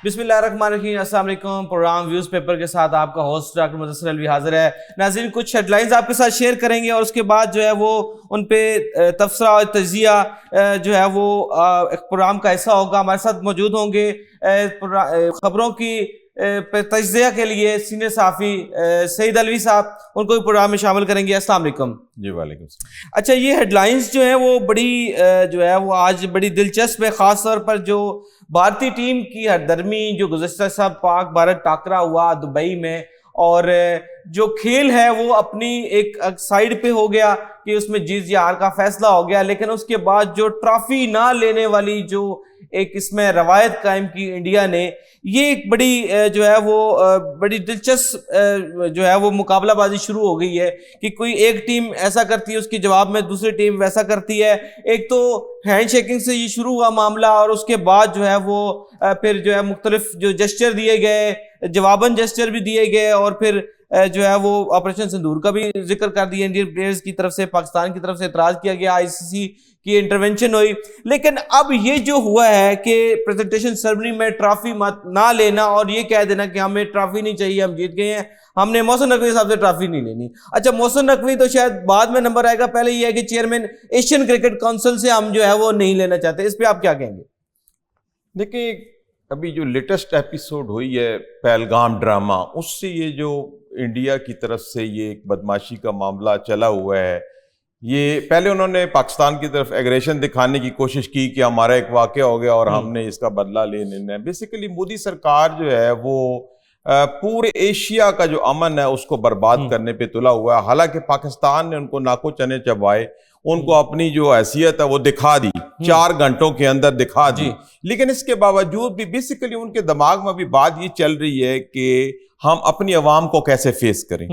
بسم اللہ الرحمن الرحیم. السلام علیکم. پروگرام ویوز پیپر کے ساتھ آپ کا ہوسٹ ڈاکٹر مدثر الوی حاضر ہے. ناظرین, کچھ ہیڈ لائنز آپ کے ساتھ شیئر کریں گے اور اس کے بعد جو ہے وہ ان پہ تبصرہ اور تجزیہ جو ہے وہ پروگرام کا حصہ ہوگا. ہمارے ساتھ موجود ہوں گے خبروں کی تجزیہ کے لیے سینئر صحافی سعید الوی صاحب, ان کو بھی پروگرام میں شامل کریں گے. السلام علیکم. جی وعلیکم السلام. اچھا, یہ ہیڈ لائنز جو ہیں وہ بڑی جو ہے وہ آج بڑی دلچسپ ہے, خاص طور پر جو بھارتی ٹیم کی ہردرمی جو گزشتہ سب پاک بھارت ٹاکرا ہوا دبئی میں, اور جو کھیل ہے وہ اپنی ایک سائیڈ پہ ہو گیا کہ اس میں جیت یا ہار کا فیصلہ ہو گیا, لیکن اس کے بعد جو ٹرافی نہ لینے والی جو ایک اس میں روایت قائم کی انڈیا نے, یہ ایک بڑی جو ہے وہ بڑی دلچسپ جو ہے وہ مقابلہ بازی شروع ہو گئی ہے کہ کوئی ایک ٹیم ایسا کرتی ہے, اس کے جواب میں دوسری ٹیم ویسا کرتی ہے. ایک تو ہینڈ شیکنگ سے یہ شروع ہوا معاملہ, اور اس کے بعد جو ہے وہ پھر جو ہے مختلف جو جسچر دیے گئے, جواباً جسچر بھی دیے گئے, اور پھر جو ہے وہ آپریشن سندور کا بھی ذکر کر دیا انڈین پلیئرز کی طرف سے, پاکستان کی طرف سے اعتراض کیا گیا, آئی سی سی کی انٹرونشن ہوئی. لیکن اب یہ جو ہوا ہے کہ پریزنٹیشن سرمنی میں ٹرافی نہ لینا اور یہ کہہ دینا کہ ہمیں ٹرافی نہیں چاہیے, ہم جیت گئے ہیں, ہم نے محسن نقوی صاحب سے ٹرافی نہیں لینی. اچھا, محسن نقوی تو شاید بعد میں نمبر آئے گا, پہلے یہ ہے کہ چیئرمین ایشین کرکٹ کونسل سے ہم جو ہے وہ نہیں لینا چاہتے. اس پہ آپ کیا کہیں گے؟ دیکھیں, ابھی جو لیٹسٹ ایپیسوڈ ہوئی ہے پہلگام ڈرامہ, اس سے یہ جو انڈیا کی طرف سے یہ ایک بدماشی کا معاملہ چلا ہوا ہے, یہ پہلے انہوں نے پاکستان کی طرف ایگریشن دکھانے کی کوشش کی کہ ہمارا ایک واقعہ ہو گیا اور ہم نے اس کا بدلہ لے لینا ہے. بیسیکلی مودی سرکار جو ہے وہ پورے ایشیا کا جو امن ہے اس کو برباد کرنے پہ تلا ہوا ہے. حالانکہ پاکستان نے ان کو ناکو چنے چبائے, ان کو اپنی جو حیثیت ہے وہ دکھا دی, 4 گھنٹوں کے اندر دکھا دی. لیکن اس کے باوجود بھی بیسیکلی ان کے دماغ میں بھی بات یہ چل رہی ہے کہ ہم اپنی عوام کو کیسے فیس کریں.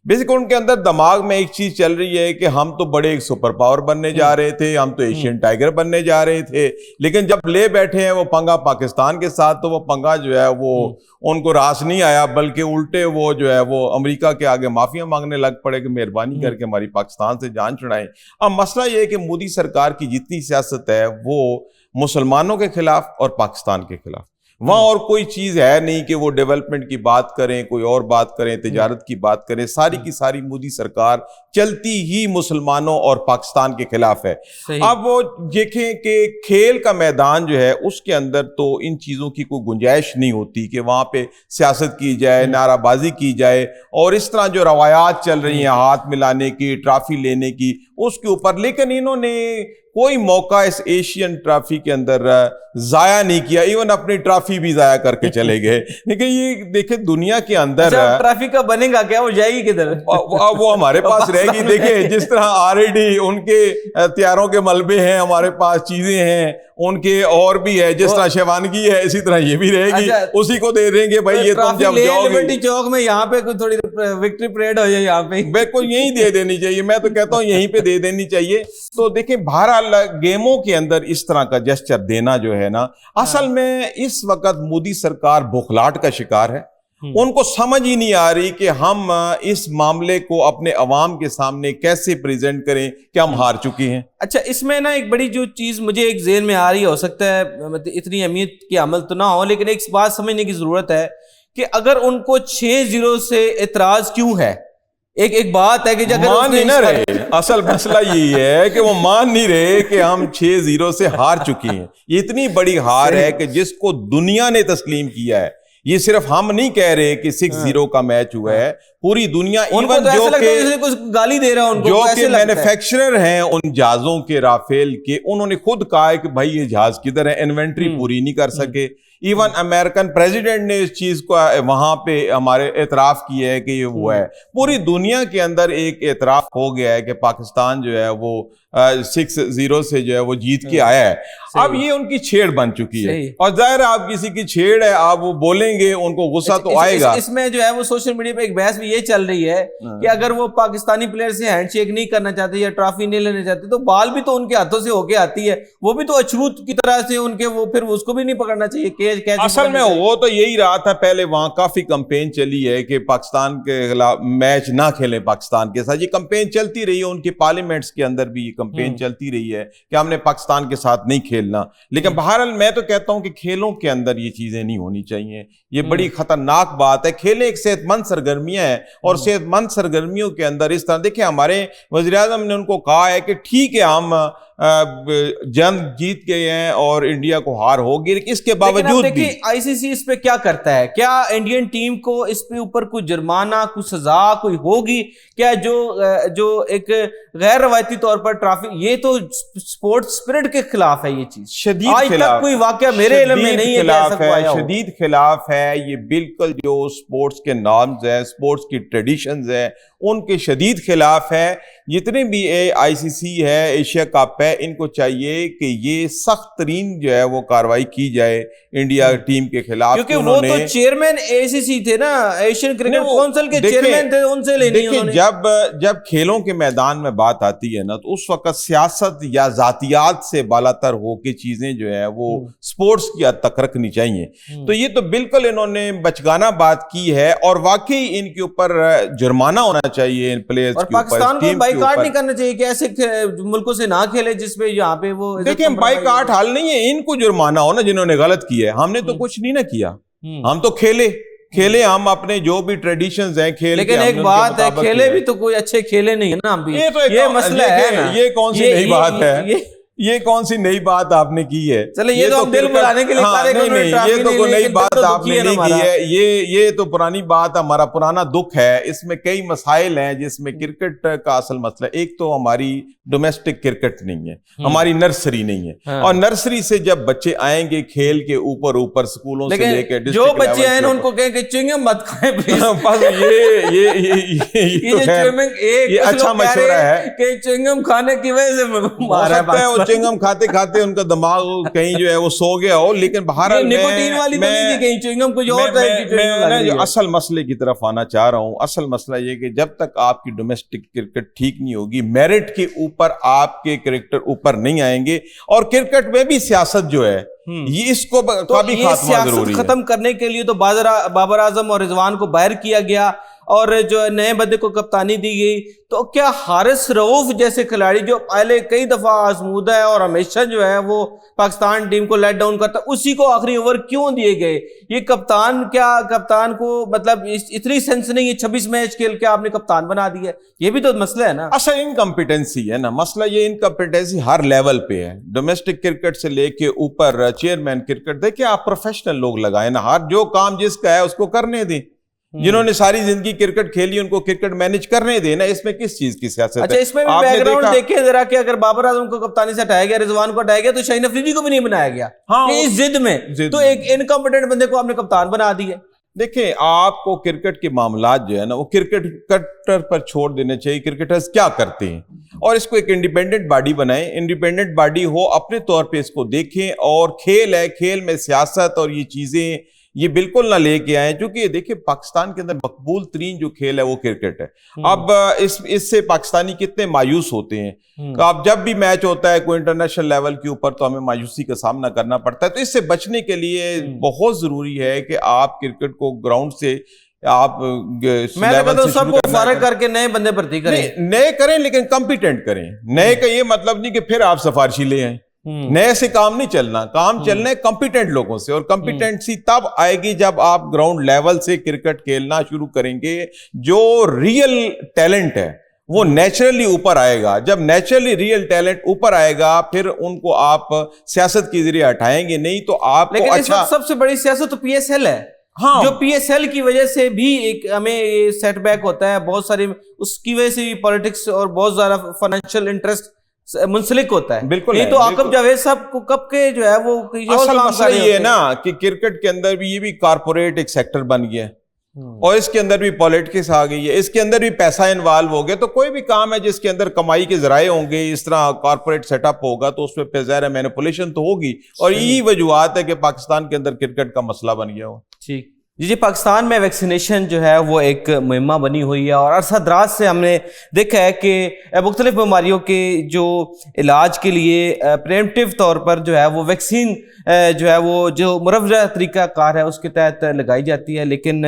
بیسیکلی ان کے اندر دماغ میں ایک چیز چل رہی ہے کہ ہم تو بڑے ایک سپر پاور بننے جا رہے تھے, ہم تو ایشین ٹائیگر بننے جا رہے تھے, لیکن جب لے بیٹھے ہیں وہ پنگا پاکستان کے ساتھ, تو وہ پنگا جو ہے وہ ان کو راس نہیں آیا, بلکہ الٹے وہ جو ہے وہ امریکہ کے آگے معافیاں مانگنے لگ پڑے کہ مہربانی کر کے ہماری پاکستان سے جان چھڑائیں. اب مسئلہ یہ ہے کہ مودی سرکار کی جتنی سیاست ہے وہ مسلمانوں کے خلاف اور پاکستان کے خلاف, وہاں اور کوئی چیز ہے نہیں کہ وہ ڈیولپمنٹ کی بات کریں, کوئی اور بات کریں, تجارت کی بات کریں. ساری کی ساری مودی سرکار چلتی ہی مسلمانوں اور پاکستان کے خلاف ہے. اب وہ دیکھیں کہ کھیل کا میدان جو ہے اس کے اندر تو ان چیزوں کی کوئی گنجائش نہیں ہوتی کہ وہاں پہ سیاست کی جائے, نعرہ بازی کی جائے, اور اس طرح جو روایات چل رہی ہیں ہاتھ ملانے کی, ٹرافی لینے کی, اس کے اوپر. لیکن انہوں نے کوئی موقع اس ایشین ٹرافی کے اندر ضائع نہیں کیا, ایون اپنی ٹرافی بھی ضائع کر کے چلے گئے. لیکن یہ دیکھیں دنیا کے اندر ٹرافی کا بنے گا کیا, وہ جائے گی کدھر؟ وہ ہمارے پاس رہے گی. دیکھیں جس طرح آلریڈی ان کے ہتھیاروں کے ملبے ہیں, ہمارے پاس چیزیں ہیں ان کے اور بھی ہے, جس طرح شیوانگی ہے اسی طرح یہ بھی رہے گی, اسی کو دے دیں گے بھائی یہ تم جب جاؤ لبرٹی چوک میں یہاں پہ کوئی تھوڑی وکٹری پریڈ ہو جائے, یہاں پہ بالکل یہیں دے دینی چاہیے. میں تو کہتا ہوں یہیں پہ دے دینی چاہیے. تو دیکھیں بہرحال گیموں کے اندر اس طرح کا جسچر دینا جو ہے نا, اصل میں اس وقت مودی سرکار بخلاہٹ کا شکار ہے. ان کو سمجھ ہی نہیں آ رہی کہ ہم اس معاملے کو اپنے عوام کے سامنے کیسے پریزنٹ کریں کہ ہم ہار چکے ہیں. اچھا, اس میں نا ایک بڑی جو چیز مجھے ایک ذہن میں آ رہی ہو سکتا ہے اتنی اہمیت کی عمل تو نہ ہو, لیکن ایک بات سمجھنے کی ضرورت ہے کہ اگر ان کو 6-0 سے اعتراض کیوں ہے. ایک بات ہے کہ مان نہیں نہ رہے, اصل مسئلہ یہی ہے کہ وہ مان نہیں رہے کہ ہم 6-0 سے ہار چکے ہیں. یہ اتنی بڑی ہار ہے کہ جس کو دنیا نے تسلیم کیا ہے. یہ صرف ہم نہیں کہہ رہے کہ 6-0 کا میچ ہوا ہے, پوری دنیا, ایون گالی دے رہا جو کہ مینوفیکچرر ہیں ان جہازوں کے, رافیل کے, انہوں نے خود کہا ہے کہ بھائی یہ جہاز کدھر ہے, انوینٹری پوری نہیں کر سکے. ایون امریکن پریزیڈنٹ نے اس چیز کو وہاں پہ ہمارے اعتراف کیا ہے کہ یہ ہوا ہے. پوری دنیا کے اندر ایک اعتراف ہو گیا ہے کہ پاکستان جو ہے وہ 6-0 سے جو ہے وہ جیت کے آیا ہے. اب یہ ان کی چھیڑ بن چکی ہے, اور ظاہر ہے آپ کسی کی چھیڑ ہے, آپ وہ بولیں گے ان کو غصہ تو آئے گا. اس میں جو ہے وہ سوشل میڈیا پہ ایک بحث بھی یہ چل رہی ہے کہ اگر وہ پاکستانی پلیئر سے ہینڈ شیک نہیں کرنا چاہتے یا ٹرافی نہیں لینا چاہتے تو بال بھی تو ان کے ہاتھوں سے ہو کے آتی ہے, وہ بھی تو اچھروت کی طرح سے ان کے, وہ پھر اس کو بھی نہیں پکڑنا چاہیے. اصل میں وہ تو یہی رہا تھا پہلے, وہاں کافی کمپین چلی ہے کہ پاکستان کے خلاف میچ نہ کھیلیں پاکستان کے ساتھ. یہ کمپین چلتی رہی ہے, ان کی پارلیمنٹس کے اندر بھی یہ کمپین چلتی رہی ہے کہ ہم نے پاکستان کے ساتھ نہیں کھیلنا. کھیلنا. لیکن بہرحال میں تو کہتا ہوں کہ کھیلوں کے اندر یہ چیزیں نہیں ہونی چاہیے. یہ بڑی خطرناک بات ہے. کھیلیں ایک صحت مند سرگرمیاں ہیں, اور صحت مند سرگرمیوں کے اندر اس طرح دیکھیں, ہمارے وزیر اعظم نے ان کو کہا ہے کہ ٹھیک ہے ہم جنگ جیت گئے ہیں اور انڈیا کو ہار ہوگی, لیکن اس کے باوجود بھی آئی سی سی اس پہ کیا کرتا ہے؟ کیا انڈین ٹیم کو اس پہ اوپر کوئی جرمانہ, کوئی سزا کوئی ہوگی کیا؟ جو ایک غیر روایتی طور پر ٹرافی, یہ تو اسپورٹ اسپرٹ کے خلاف ہے. یہ چیز شدید آج تک کوئی واقعہ میرے علم میں نہیں ہے, شدید خلاف ہے. یہ بالکل جو اسپورٹس کے نارمز ہیں, اسپورٹس کی ٹریڈیشنز ہیں, ان کے شدید خلاف ہے. جتنے بھی آئی سی سی ہے, ایشیا کپ ہے, ان کو چاہیے کہ یہ سخت ترین جو ہے وہ کارروائی کی جائے انڈیا ٹیم کے خلاف, کیونکہ وہ تو چیئرمین اے سی سی تھے نا, ایشین کرکٹ کونسل کے چیئرمین تھے, ان سے لینی انہوں نے. جب کھیلوں کے میدان میں بات آتی ہے نا, تو اس وقت سیاست یا ذاتیات سے بالاتر ہو کے چیزیں جو ہے وہ سپورٹس کی حد تک رکھنی چاہیے. تو یہ تو بالکل انہوں نے بچگانہ بات کی ہے, اور واقعی ان کے اوپر جرمانہ ہونا چاہیے ان پلیئرز کے اوپر. پاکستان کو بائیکاٹ نہیں کرنا چاہیے کہ ایسے ملکوں سے نہ کھیلے جس پہ یہاں پہ وہ. دیکھیں بائیکاٹ حل نہیں ہے, ان کو جرمانہ ہونا جنہوں نے غلط کیا ہے. ہم نے تو کچھ نہیں نہ کیا, ہم تو کھیلے ہم اپنے جو بھی ٹریڈیشنز ہیں کھیل. لیکن ایک بات ہے, کھیلے بھی تو کوئی اچھے کھیلے نہیں ہے نا ابھی. یہ مسئلہ ہے نا, یہ کون سی نئی بات ہے, یہ کون سی نئی بات آپ نے کی ہے؟ چلے یہ تو ہم دل بلانے کے لیے یہ تو کوئی نئی بات آپ نے نہیں کی ہے. یہ تو پرانی بات, ہمارا پرانا دکھ ہے. اس میں کئی مسائل ہیں جس میں کرکٹ کا اصل مسئلہ, ایک تو ہماری ڈومیسٹک کرکٹ نہیں ہے, ہماری نرسری نہیں ہے, اور نرسری سے جب بچے آئیں گے کھیل کے اوپر اسکولوں سے لے کے جو بچے آئیں ان کو کہیں کہ چوئنگم مت کھائیں پلیز. بس یہ اچھا مشورہ ہے کہ چوئنگم کھانے کی وجہ سے چنگم کھاتے کھاتے ان کا دماغ کہیں جو ہے وہ سو گیا ہو. لیکن بہرحال میں اصل مسئلے کی طرف آنا چاہ رہا ہوں. اصل مسئلہ یہ کہ جب تک آپ کی ڈومیسٹک کرکٹ ٹھیک نہیں ہوگی, میرٹ کے اوپر آپ کے کرکٹر اوپر نہیں آئیں گے, اور کرکٹ میں بھی سیاست جو ہے یہ اس کو بھی خاتمہ ضروری ہے. ختم کرنے کے لیے تو بابر اعظم اور رضوان کو باہر کیا گیا, اور جو نئے بندے کو کپتانی دی گئی. تو کیا حارث رؤوف جیسے کھلاڑی جو پہلے کئی دفعہ آزمودہ ہے اور ہمیشہ جو ہے وہ پاکستان ٹیم کو لیٹ ڈاؤن کرتا ہے, اسی کو آخری اوور کیوں دیے گئے؟ یہ کپتان کو مطلب اتنی سینس نہیں ہے, 26 میچ کھیل کے آپ نے کپتان بنا دیا ہے. یہ بھی تو مسئلہ ہے نا. اصل انکمپیٹنسی ہے نا مسئلہ. یہ انکمپیٹنسی ہر لیول پہ ہے, ڈومیسٹک کرکٹ سے لے کے اوپر چیئرمین کرکٹ. دیکھیں آپ پروفیشنل لوگ لگائیں نا, ہر جو کام جس کا ہے اس کو کرنے دیں. جنہوں نے ساری زندگی کرکٹ کھیلی ان کو کرکٹ مینج کرنے دینا, اس میں کس چیز کی سیاست ہے؟ اچھا اس میں بھی بیک گراؤنڈ دیکھیں ذرا کہ اگر بابر اعظم کو کپتانی سے ہٹایا گیا, رضوان کو ہٹایا گیا, تو شاہین افریدی کو بھی نہیں بنایا گیا اس ضد میں. تو ایک انکمپیٹنٹ بندے کو آپ نے کپتان بنا دیا. دیکھیں آپ کو کرکٹ کے معاملات جو ہے نا وہ کرکٹر پر چھوڑ دینے چاہیے. کرکٹرز کیا کرتے ہیں, اور اس کو ایک انڈیپینڈنٹ باڈی بنائیں, انڈیپینڈنٹ باڈی ہو, اپنے طور پہ اس کو دیکھیں. اور کھیل ہے, کھیل میں سیاست اور یہ چیزیں یہ بالکل نہ لے کے آئیں, کیونکہ دیکھیں پاکستان کے اندر مقبول ترین جو کھیل ہے وہ کرکٹ ہے. اب اس سے پاکستانی کتنے مایوس ہوتے ہیں. اب جب بھی میچ ہوتا ہے کوئی انٹرنیشنل لیول کے اوپر تو ہمیں مایوسی کا سامنا کرنا پڑتا ہے. تو اس سے بچنے کے لیے بہت ضروری ہے کہ آپ کرکٹ کو گراؤنڈ سے آپ سب کو فارغ کر کے نئے بندے بھرتی کریں, نئے کریں لیکن کمپیٹنٹ کریں. نئے کا یہ مطلب نہیں کہ پھر آپ سفارشی لے آئیں. نئے سے کام نہیں چلنا, کام چلنا ہے کمپیٹنٹ لوگوں سے. اور کمپیٹنسی تب آئے گی جب آپ گراؤنڈ لیول سے کرکٹ کھیلنا شروع کریں گے. جو ریئل ٹیلنٹ ہے وہ نیچرلی اوپر آئے گا. جب نیچرلی ریئل ٹیلنٹ اوپر آئے گا پھر ان کو آپ سیاست کے ذریعے ہٹائیں گے نہیں تو آپ کو. لیکن سب سے بڑی سیاست تو پی ایس ایل ہے, جو پی ایس ایل کی وجہ سے بھی ایک ہمیں سیٹ بیک ہوتا ہے. بہت ساری اس کی وجہ سے بھی پالیٹکس اور بہت زیادہ فائنینشیل انٹرسٹ منسلک ہوتا ہے. بالکل یہ تو عاقب جاوید صاحب کو کب کے جو ہے وہ اصل مسئلہ یہ ہے نا کہ کرکٹ کے اندر بھی یہ بھی کارپوریٹ ایک سیکٹر بن گیا ہے, اور اس کے اندر بھی پالیٹکس آ گئی ہے, اس کے اندر بھی پیسہ انوالو ہو گیا. تو کوئی بھی کام ہے جس کے اندر کمائی کے ذرائع ہوں گے, اس طرح کارپوریٹ سیٹ اپ ہوگا تو اس میں ظاہر ہے مینیپولیشن تو ہوگی. اور یہی وجوہات ہے کہ پاکستان کے اندر کرکٹ کا مسئلہ بن گیا ہو. ٹھیک جی. پاکستان میں ویکسینیشن جو ہے وہ ایک مہمہ بنی ہوئی ہے, اور عرصہ دراز سے ہم نے دیکھا ہے کہ مختلف بیماریوں کے جو علاج کے لیے پریمپٹیو طور پر جو ہے وہ ویکسین جو ہے وہ جو مروجہ طریقہ کار ہے اس کے تحت لگائی جاتی ہے. لیکن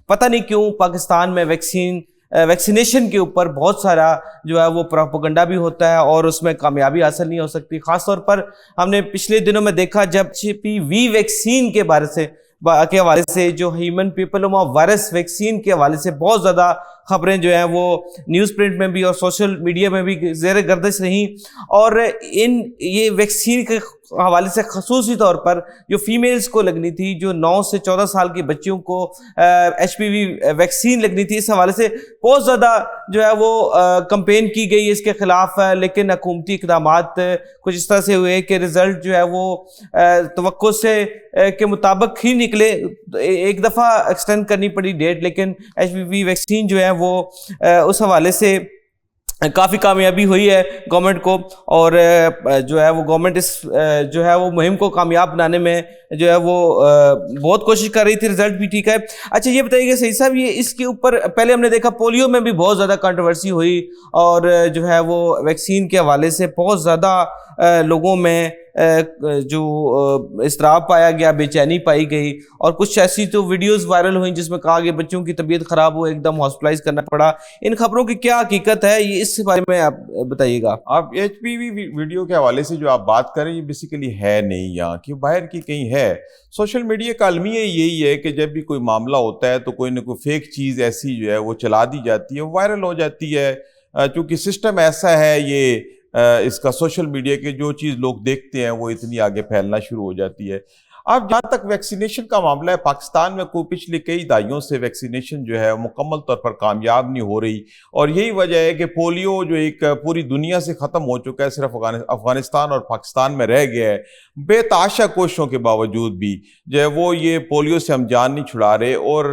پتہ نہیں کیوں پاکستان میں ویکسین ویکسینیشن کے اوپر بہت سارا جو ہے وہ پروپیگنڈا بھی ہوتا ہے اور اس میں کامیابی حاصل نہیں ہو سکتی. خاص طور پر ہم نے پچھلے دنوں میں دیکھا جب HPV ویکسین کے حوالے سے جو ہیومن پیپلوما وائرس ویکسین کے حوالے سے بہت زیادہ خبریں جو ہیں وہ نیوز پرنٹ میں بھی اور سوشل میڈیا میں بھی زیر گردش رہیں, اور یہ ویکسین کے حوالے سے خصوصی طور پر جو فیمیلز کو لگنی تھی, جو 9 سے 14 سال کی بچیوں کو HPV ویکسین لگنی تھی, اس حوالے سے بہت زیادہ جو ہے وہ کمپین کی گئی اس کے خلاف, لیکن حکومتی اقدامات کچھ اس طرح سے ہوئے کہ رزلٹ جو ہے وہ توقع سے کے مطابق ہی نکلے. ایک دفعہ ایکسٹینڈ کرنی پڑی ڈیٹ, لیکن HPV ویکسین جو ہے وہ اس حوالے سے کافی کامیابی ہوئی ہے گورنمنٹ کو, اور جو ہے وہ گورنمنٹ اس جو ہے وہ مہم کو کامیاب بنانے میں جو ہے وہ بہت کوشش کر رہی تھی. رزلٹ بھی ٹھیک ہے. اچھا یہ بتائیے کہ سعید صاحب, یہ اس کے اوپر پہلے ہم نے دیکھا پولیو میں بھی بہت زیادہ کنٹروورسی ہوئی, اور جو ہے وہ ویکسین کے حوالے سے بہت زیادہ لوگوں میں جو اضطراب پایا گیا, بے چینی پائی گئی, اور کچھ ایسی تو ویڈیوز وائرل ہوئیں جس میں کہا کہ بچوں کی طبیعت خراب ہو, ایک دم ہاسپٹلائز کرنا پڑا. ان خبروں کی کیا حقیقت ہے, یہ اس بارے میں آپ بتائیے گا. آپ HPV ویڈیو کے حوالے سے جو آپ بات کریں یہ بیسیکلی ہے نہیں یہاں کی, باہر کی کہیں ہے. سوشل میڈیا کا المیہ یہی ہے کہ جب بھی کوئی معاملہ ہوتا ہے تو کوئی نہ کوئی فیک چیز ایسی جو ہے وہ چلا دی جاتی ہے, وائرل ہو جاتی ہے. چونکہ سسٹم ایسا ہے یہ اس کا سوشل میڈیا کے, جو چیز لوگ دیکھتے ہیں وہ اتنی آگے پھیلنا شروع ہو جاتی ہے. اب جہاں تک ویکسینیشن کا معاملہ ہے, پاکستان میں کوئی پچھلے کئی دہائیوں سے ویکسینیشن جو ہے مکمل طور پر کامیاب نہیں ہو رہی, اور یہی وجہ ہے کہ پولیو جو ایک پوری دنیا سے ختم ہو چکا ہے, صرف افغانستان اور پاکستان میں رہ گیا ہے. بے تحاشا کوششوں کے باوجود بھی جو ہے وہ یہ پولیو سے ہم جان نہیں چھڑا رہے, اور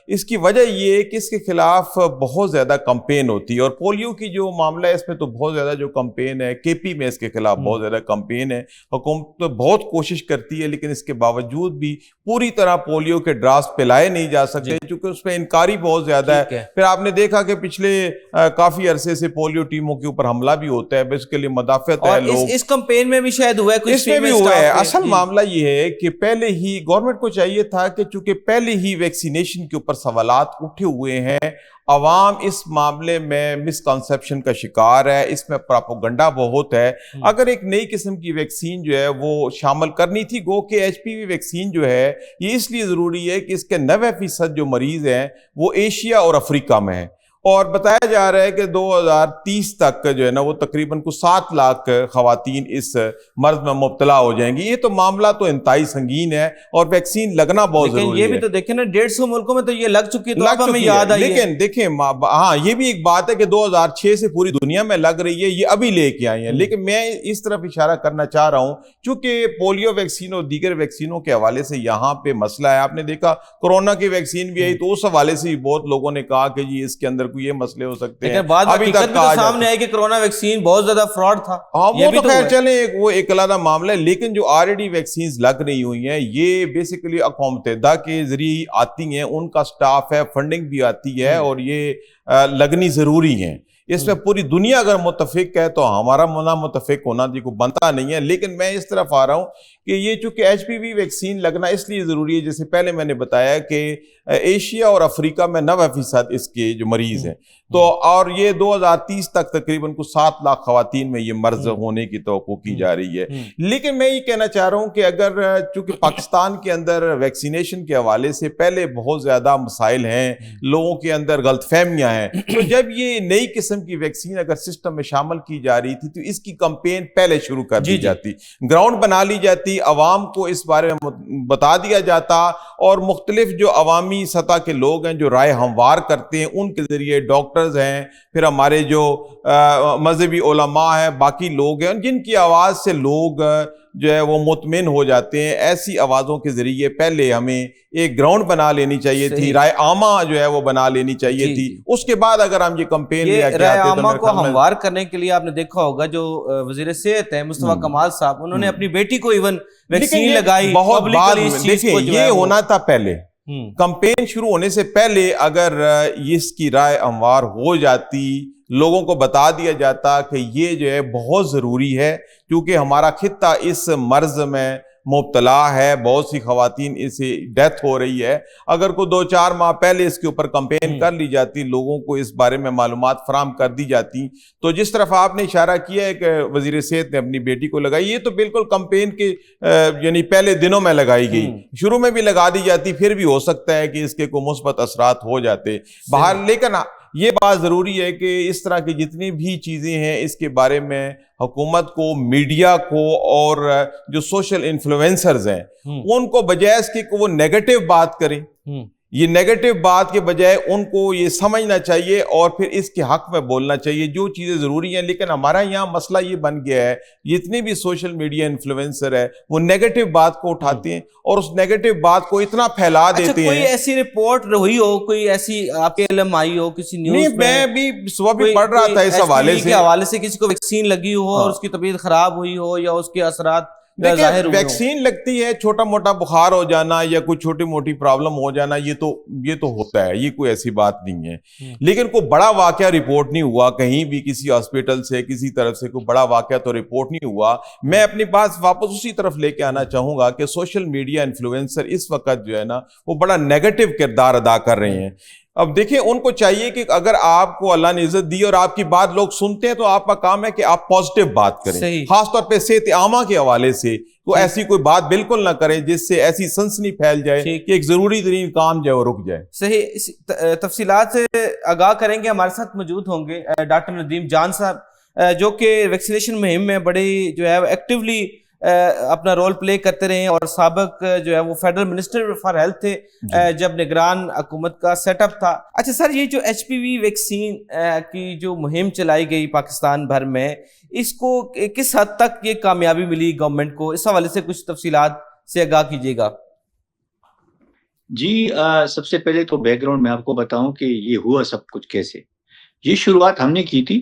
اس کی وجہ یہ ہے کہ اس کے خلاف بہت زیادہ کمپین ہوتی ہے. اور پولیو کی جو معاملہ ہے اس میں تو بہت زیادہ جو کمپین ہے, KP میں اس کے خلاف بہت زیادہ کمپین ہے. حکومت تو بہت کوشش کرتی ہے, لیکن اس کے باوجود بھی پوری طرح پولیو کے ڈراس پلائے نہیں جا سکتے, چونکہ اس میں انکاری بہت زیادہ ہے. پھر آپ نے دیکھا کہ پچھلے کافی عرصے سے پولیو ٹیموں کے اوپر حملہ بھی ہوتا ہے, اس کے لیے مدافعت ہے لوگ. اس کمپین میں بھی شاید ہوا ہے, اس میں بھی ہوا ہے. اصل معاملہ یہ ہے کہ پہلے ہی گورنمنٹ کو چاہیے تھا کہ چونکہ پہلے ہی ویکسینیشن کے اوپر سوالات اٹھے ہوئے ہیں, عوام اس معاملے میں مسکنسیپشن کا شکار ہے, اس میں پروپیگنڈا بہت ہے. اگر ایک نئی قسم کی ویکسین جو ہے وہ شامل کرنی تھی, گو کہ HPV ویکسین جو ہے یہ اس لیے ضروری ہے کہ اس کے 90% جو مریض ہیں وہ ایشیا اور افریقہ میں ہیں, اور بتایا جا رہا ہے کہ 2030 تک جو ہے نا وہ تقریباً کو 7 لاکھ خواتین اس مرض میں مبتلا ہو جائیں گی. یہ تو معاملہ تو انتہائی سنگین ہے, اور ویکسین لگنا بہت ضروری ہے. یہ بھی تو دیکھیں نا 150 ملکوں میں تو یہ لگ چکی ہے, تو ہمیں یاد آئی ہے. لیکن دیکھیں ہاں یہ بھی ایک بات ہے کہ 2006 سے پوری دنیا میں لگ رہی ہے, یہ ابھی لے کے آئی ہیں. لیکن میں اس طرف اشارہ کرنا چاہ رہا ہوں, چونکہ پولیو ویکسین اور دیگر ویکسینوں کے حوالے سے یہاں پہ مسئلہ ہے. آپ نے دیکھا کورونا کی ویکسین بھی آئی تو اس حوالے سے بہت لوگوں نے کہا کہ جی اس کے اندر کوئی یہ مسئلے ہو سکتے ہیں. ابھی تک سامنے آئے کہ کورونا ویکسین بہت زیادہ فراڈ تھا. وہ تو خیر چلیں وہ ایک علیحدہ معاملہ ہے, لیکن جو آلریڈی ویکسینز لگ رہی ہوئی ہیں یہ بیسیکلی اقوام متحدہ کے ذریعے آتی ہیں, ان کا سٹاف ہے, فنڈنگ بھی آتی ہے, اور یہ لگنی ضروری ہیں. اس میں پوری دنیا اگر متفق ہے تو ہمارا متفق ہونا جی کو بنتا نہیں ہے. لیکن میں اس طرف آ رہا ہوں کہ یہ چونکہ HPV ویکسین لگنا اس لیے ضروری ہے, جیسے پہلے میں نے بتایا کہ ایشیا اور افریقہ میں 90% اس کے جو مریض ہیں, تو اور یہ 2030 تک تقریباً کو 7 لاکھ خواتین میں یہ مرض ہونے کی توقع کی جا رہی ہے. لیکن میں یہ کہنا چاہ رہا ہوں کہ اگر چونکہ پاکستان کے اندر ویکسینیشن کے حوالے سے پہلے بہت زیادہ مسائل ہیں, لوگوں کے اندر غلط فہمیاں ہیں, تو جب یہ نئی قسم کی ویکسین اگر سسٹم میں شامل کی جا رہی تھی تو اس کی کمپین پہلے شروع کر دی جاتی, گراؤنڈ بنا لی جاتی, عوام کو اس بارے میں بتا دیا جاتا, اور مختلف جو عوامی سطح کے لوگ ہیں جو رائے ہموار کرتے ہیں ان کے ذریعے, ڈاکٹرز ہیں, پھر ہمارے جو مذہبی علماء ہیں, باقی لوگ ہیں جن کی آواز سے لوگ جو ہے وہ مطمئن ہو جاتے ہیں, ایسی آوازوں کے ذریعے پہلے ہمیں ایک گراؤنڈ بنا لینی چاہیے تھی, رائے عامہ جو ہے وہ بنا لینی چاہیے تھی. اس کے بعد اگر ہم یہ کمپین لے کے رائے عامہ کو ہموار کرنے کے لیے آپ نے دیکھا ہوگا جو وزیر صحت ہیں مصطفیٰ کمال صاحب, انہوں نے اپنی بیٹی کو ایون ویکسین لگائی. بہت بعد دیکھیں یہ ہونا تھا, پہلے کمپین شروع ہونے سے پہلے اگر اس کی رائے ہموار ہو جاتی, لوگوں کو بتا دیا جاتا کہ یہ جو ہے بہت ضروری ہے, کیونکہ ہمارا خطہ اس مرض میں مبتلا ہے, بہت سی خواتین اسے ڈیتھ ہو رہی ہے. اگر کوئی 2-4 ماہ پہلے اس کے اوپر کمپین کر لی جاتی, لوگوں کو اس بارے میں معلومات فراہم کر دی جاتی, تو جس طرف آپ نے اشارہ کیا ہے کہ وزیر صحت نے اپنی بیٹی کو لگائی, یہ تو بالکل کمپین کے یعنی پہلے دنوں میں لگائی گئی, شروع میں بھی لگا دی جاتی پھر بھی ہو سکتا ہے کہ اس کے کوئی مثبت اثرات ہو جاتے باہر. لیکن یہ بات ضروری ہے کہ اس طرح کی جتنی بھی چیزیں ہیں اس کے بارے میں حکومت کو, میڈیا کو اور جو سوشل انفلوئنسرز ہیں ان کو بجائے اس کے وہ نیگیٹو بات کریں, یہ نیگیٹو بات کے بجائے ان کو یہ سمجھنا چاہیے اور پھر اس کے حق میں بولنا چاہیے جو چیزیں ضروری ہیں. لیکن ہمارا یہاں مسئلہ یہ بن گیا ہے, جتنے بھی سوشل میڈیا انفلوئنسر ہے وہ نیگیٹو بات کو اٹھاتے ہیں اور اس نیگیٹو بات کو اتنا پھیلا دیتے ہیں. کوئی ایسی رپورٹ ہوئی ہو, کوئی ایسی آپ کے علم آئی ہو کسی نیوز میں بھی صبح بھی پڑھ رہا تھا اس حوالے سے کسی کو ویکسین لگی ہو اور اس کی طبیعت خراب ہوئی ہو یا اس کے اثرات دیکھیں, ویکسین لگتی ہے, چھوٹا موٹا بخار ہو جانا یا کوئی چھوٹی موٹی پرابلم ہو جانا, یہ تو ہوتا ہے, یہ کوئی ایسی بات نہیں ہے. لیکن کوئی بڑا واقعہ رپورٹ نہیں ہوا کہیں بھی, کسی ہاسپٹل سے کسی طرف سے کوئی بڑا واقعہ تو رپورٹ نہیں ہوا. میں اپنی بات واپس اسی طرف لے کے آنا چاہوں گا کہ سوشل میڈیا انفلوئنسر اس وقت جو ہے نا وہ بڑا نیگیٹو کردار ادا کر رہے ہیں. اب دیکھیں ان کو چاہیے کہ اگر آپ کو اللہ نے عزت دی اور آپ کی بات لوگ سنتے ہیں تو آپ کا کام ہے کہ آپ پازیٹیو بات کریں, خاص طور پہ صحت عامہ کے حوالے سے تو ایسی کوئی بات بالکل نہ کریں جس سے ایسی سنسنی پھیل جائے کہ ایک ضروری ترین کام جو ہے وہ رک جائے. صحیح, تفصیلات سے آگاہ کریں گے. ہمارے ساتھ موجود ہوں گے ڈاکٹر ندیم جان صاحب جو کہ ویکسینیشن مہم میں بڑی جو ہے ایکٹیولی اپنا رول پلے کرتے رہے ہیں اور سابق جو ہے وہ فیڈرل منسٹر فار ہیلتھ تھے جب نگران حکومت کا سیٹ اپ تھا. اچھا سر, یہ جو ایچ پی وی ویکسین کی جو مہم چلائی گئی پاکستان بھر میں, اس کو کس حد تک یہ کامیابی ملی گورنمنٹ کو, اس حوالے سے کچھ تفصیلات سے آگاہ کیجیے گا. جی سب سے پہلے تو بیک گراؤنڈ میں آپ کو بتاؤں کہ یہ ہوا سب کچھ کیسے. یہ شروعات ہم نے کی تھی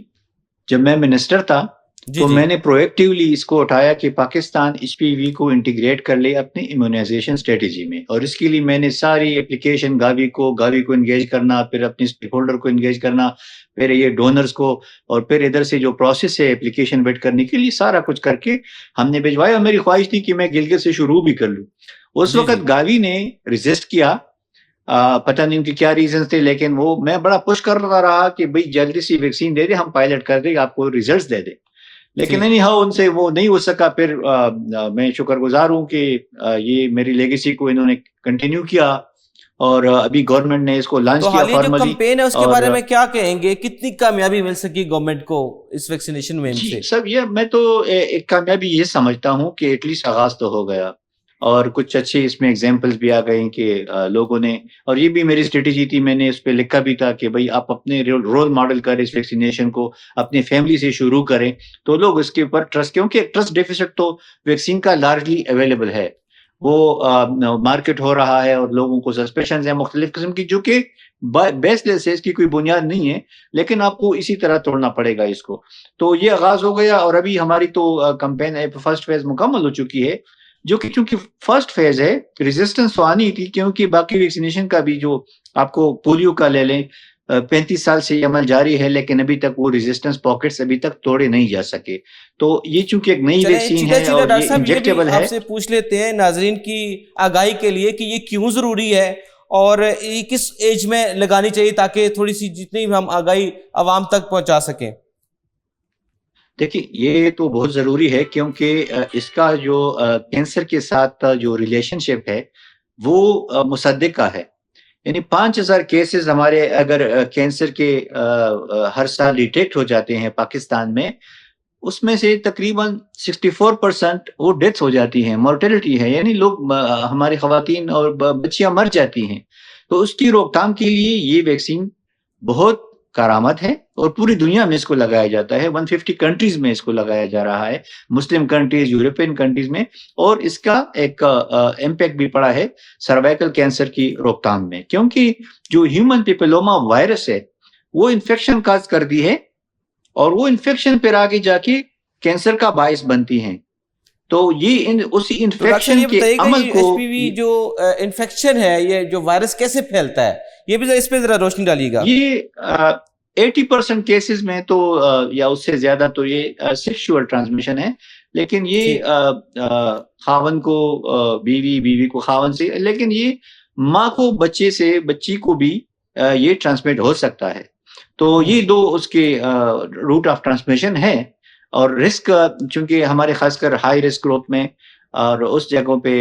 جب میں منسٹر تھا, تو میں نے پرویکٹیولی اس کو اٹھایا کہ پاکستان ایچ پی وی کو انٹیگریٹ کر لے اپنی امیونائزیشن اسٹریٹجی میں, اور اس کے لیے میں نے ساری اپلیکیشن گاوی کو انگیج کرنا, پھر اپنے اسٹیک ہولڈر کو انگیج کرنا, پھر یہ ڈونرز کو, اور پھر ادھر سے جو پروسیس ہے اپلیکیشن ویٹ کرنے کے لیے سارا کچھ کر کے ہم نے بھجوایا. اور میری خواہش تھی کہ میں گلگت سے شروع بھی کر لوں. اس وقت گاوی نے ریزسٹ کیا, پتہ نہیں ان کے کیا ریزنز تھے, لیکن وہ میں بڑا پش کرتا رہا کہ بھائی جلدی سے ویکسین دے دے, ہم پائلٹ کر دیں, آپ کو ریزلٹس دے دیں. لیکن نہیں ہاں ان سے وہ نہیں ہو سکا. پھر میں شکر گزار ہوں کہ یہ میری لیگیسی کو انہوں نے کنٹینیو کیا اور ابھی گورنمنٹ نے اس کو لانچ کیا فارملی. جو کمپین ہے اس کے بارے میں کیا کہیں گے, کتنی کامیابی مل سکی گورنمنٹ کو اس ویکسینیشن مہم سے؟ سب یہ میں تو ایک کامیابی یہ سمجھتا ہوں کہ ایٹ لیسٹ آغاز تو ہو گیا, اور کچھ اچھے اس میں ایگزامپلس بھی آ گئے کہ لوگوں نے, اور یہ بھی میری اسٹریٹجی تھی, میں نے اس پہ لکھا بھی تھا کہ بھائی آپ اپنے رول ماڈل کریں اس ویکسینیشن کو, اپنی فیملی سے شروع کریں تو لوگ اس کے اوپر ٹرسٹ, کیونکہ ٹرسٹ ڈیفیسٹ تو ویکسین کا لارجلی اویلیبل ہے, وہ مارکیٹ ہو رہا ہے اور لوگوں کو سسپیشنز ہیں مختلف قسم کی جو کہ بیس لیس ہے, اس کی کوئی بنیاد نہیں ہے, لیکن آپ کو اسی طرح توڑنا پڑے گا اس کو. تو یہ آغاز ہو گیا اور ابھی ہماری تو کمپین فرسٹ فیز مکمل ہو چکی ہے, جو کہ چونکہ فرسٹ فیز ہے ریزسٹنس تو آنی تھی, کیونکہ باقی ویکسینیشن کا بھی جو آپ کو پولیو کا لے لیں 35 سال سے یہ عمل جاری ہے, لیکن ابھی تک وہ ریزسٹنس پاکٹس ابھی تک توڑے نہیں جا سکے. تو یہ چونکہ ایک نئی ویکسین ہے اور یہ انجیکٹیبل ہے. آپ سے پوچھ لیتے ہیں ناظرین کی آگاہی کے لیے کہ یہ کیوں ضروری ہے اور یہ کس ایج میں لگانی چاہیے تاکہ تھوڑی سی جتنی ہم آگاہی عوام تک پہنچا سکیں. دیکھیں یہ تو بہت ضروری ہے, کیونکہ اس کا جو کینسر کے ساتھ جو ریلیشن شپ ہے وہ مصدقہ ہے. یعنی 5000 کیسز ہمارے اگر کینسر کے ہر سال ڈیٹیکٹ ہو جاتے ہیں پاکستان میں, اس میں سے تقریباً 64% وہ ڈیتھس ہو جاتی ہیں, مورٹیلٹی ہے, یعنی لوگ ہماری خواتین اور بچیاں مر جاتی ہیں. تو اس کی روک تھام کے لیے یہ ویکسین بہت کارآمد ہے اور پوری دنیا میں اس کو لگایا جاتا ہے. 150 کنٹریز میں اس کو لگایا جا رہا ہے, مسلم کنٹریز, یورپین کنٹریز میں, اور اس کا ایک امپیکٹ بھی پڑا ہے سروائکل کینسر کی روک تھام میں, کیونکہ جو ہیومن پیپلوما وائرس ہے وہ انفیکشن کاز کرتی ہے اور وہ انفیکشن پھر آگے جا کے کینسر کا باعث بنتی ہیں. تو یہ اسی انفیکشن کے عمل کو, ایچ پی وی جو انفیکشن ہے, یہ جو وائرس کیسے پھیلتا ہے, یہ بھی اس پہ ذرا روشنی ڈالیے گا. یہ 80% کیسز میں تو یا اس سے زیادہ تو یہ سیکشول ٹرانسمیشن ہے, لیکن یہ خاون کو بیوی، بیوی کو خاون سے، لیکن یہ ماں کو بچے سے، بچی کو بھی یہ ٹرانسمٹ ہو سکتا ہے. تو یہ دو اس کے روٹ آف ٹرانسمیشن ہے. اور رسک چونکہ ہمارے خاص کر ہائی رسک گروپ میں اور اس جگہوں پہ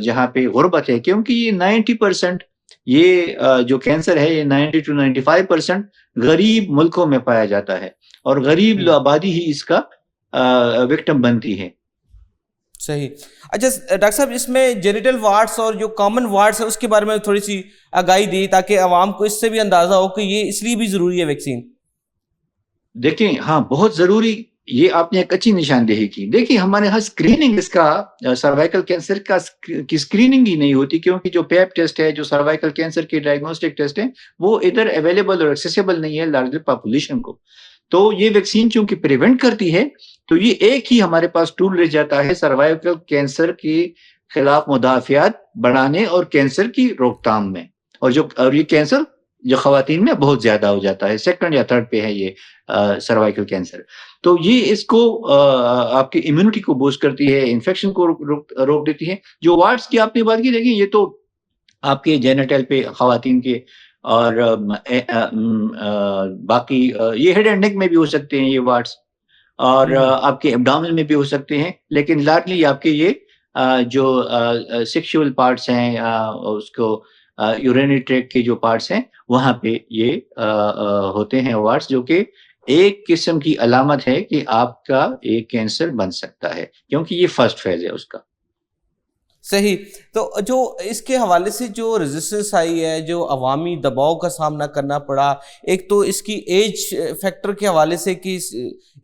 جہاں پہ غربت ہے، کیونکہ یہ 90% یہ جو کینسر ہے یہ 90 to 95% غریب ملکوں میں پایا جاتا ہے، اور غریب آبادی ہی اس کا وکٹم بنتی ہے. صحیح. اچھا ڈاکٹر صاحب، اس میں جینیٹل وارڈس اور جو کامن وارڈس ہے اس کے بارے میں تھوڑی سی آگاہی دی تاکہ عوام کو اس سے بھی اندازہ ہو کہ یہ اس لیے بھی ضروری ہے ویکسین. دیکھیں ہاں بہت ضروری، یہ آپ نے ایک اچھی نشاندہی کی. دیکھیں ہمارے ہاں اسکریننگ اس کا سروائکل کینسر کی اسکریننگ ہی نہیں ہوتی، کیونکہ جو پیپ ٹیسٹ ہے، جو سروائکل کینسر کی ڈائگنوسٹک ٹیسٹ ہے، وہ ادھر اویلیبل اور ایکسیسیبل نہیں ہے لارج پاپولیشن کو. تو یہ ویکسین چونکہ پریونٹ کرتی ہے، تو یہ ایک ہی ہمارے پاس ٹول رہ جاتا ہے سروائکل کینسر کے خلاف مدافعت بڑھانے اور کینسر کی روک تھام میں. اور یہ کینسر جو خواتین میں بہت زیادہ ہو جاتا ہے، سیکنڈ یا تھرڈ پہ ہے یہ سروائکل کینسر. تو یہ اس کو آپ کی امیونٹی کو بوسٹ کرتی ہے، انفیکشن کو روک دیتی ہے. جو وارڈز کی آپ نے بات کی، دیکھیں یہ تو آپ کے جینیٹل پہ خواتین کے، اور باقی یہ ہیڈ اینڈ نیک میں بھی ہو سکتے ہیں یہ وارڈز، اور آپ کے ایبڈومن میں بھی ہو سکتے ہیں. لیکن لارجلی آپ کے یہ جو سیکشول پارٹس ہیں، اس کو یورینری ٹریکٹ کے جو پارٹس ہیں، وہاں پہ یہ ہوتے ہیں وارڈز، جو کہ ایک قسم کی علامت ہے کہ آپ کا ایک کینسر بن سکتا ہے، کیونکہ یہ فرسٹ فیز ہے اس کا. صحیح. تو جو اس کے حوالے سے جو ریزسٹنس آئی ہے، جو عوامی دباؤ کا سامنا کرنا پڑا، ایک تو اس کی ایج فیکٹر کے حوالے سے کہ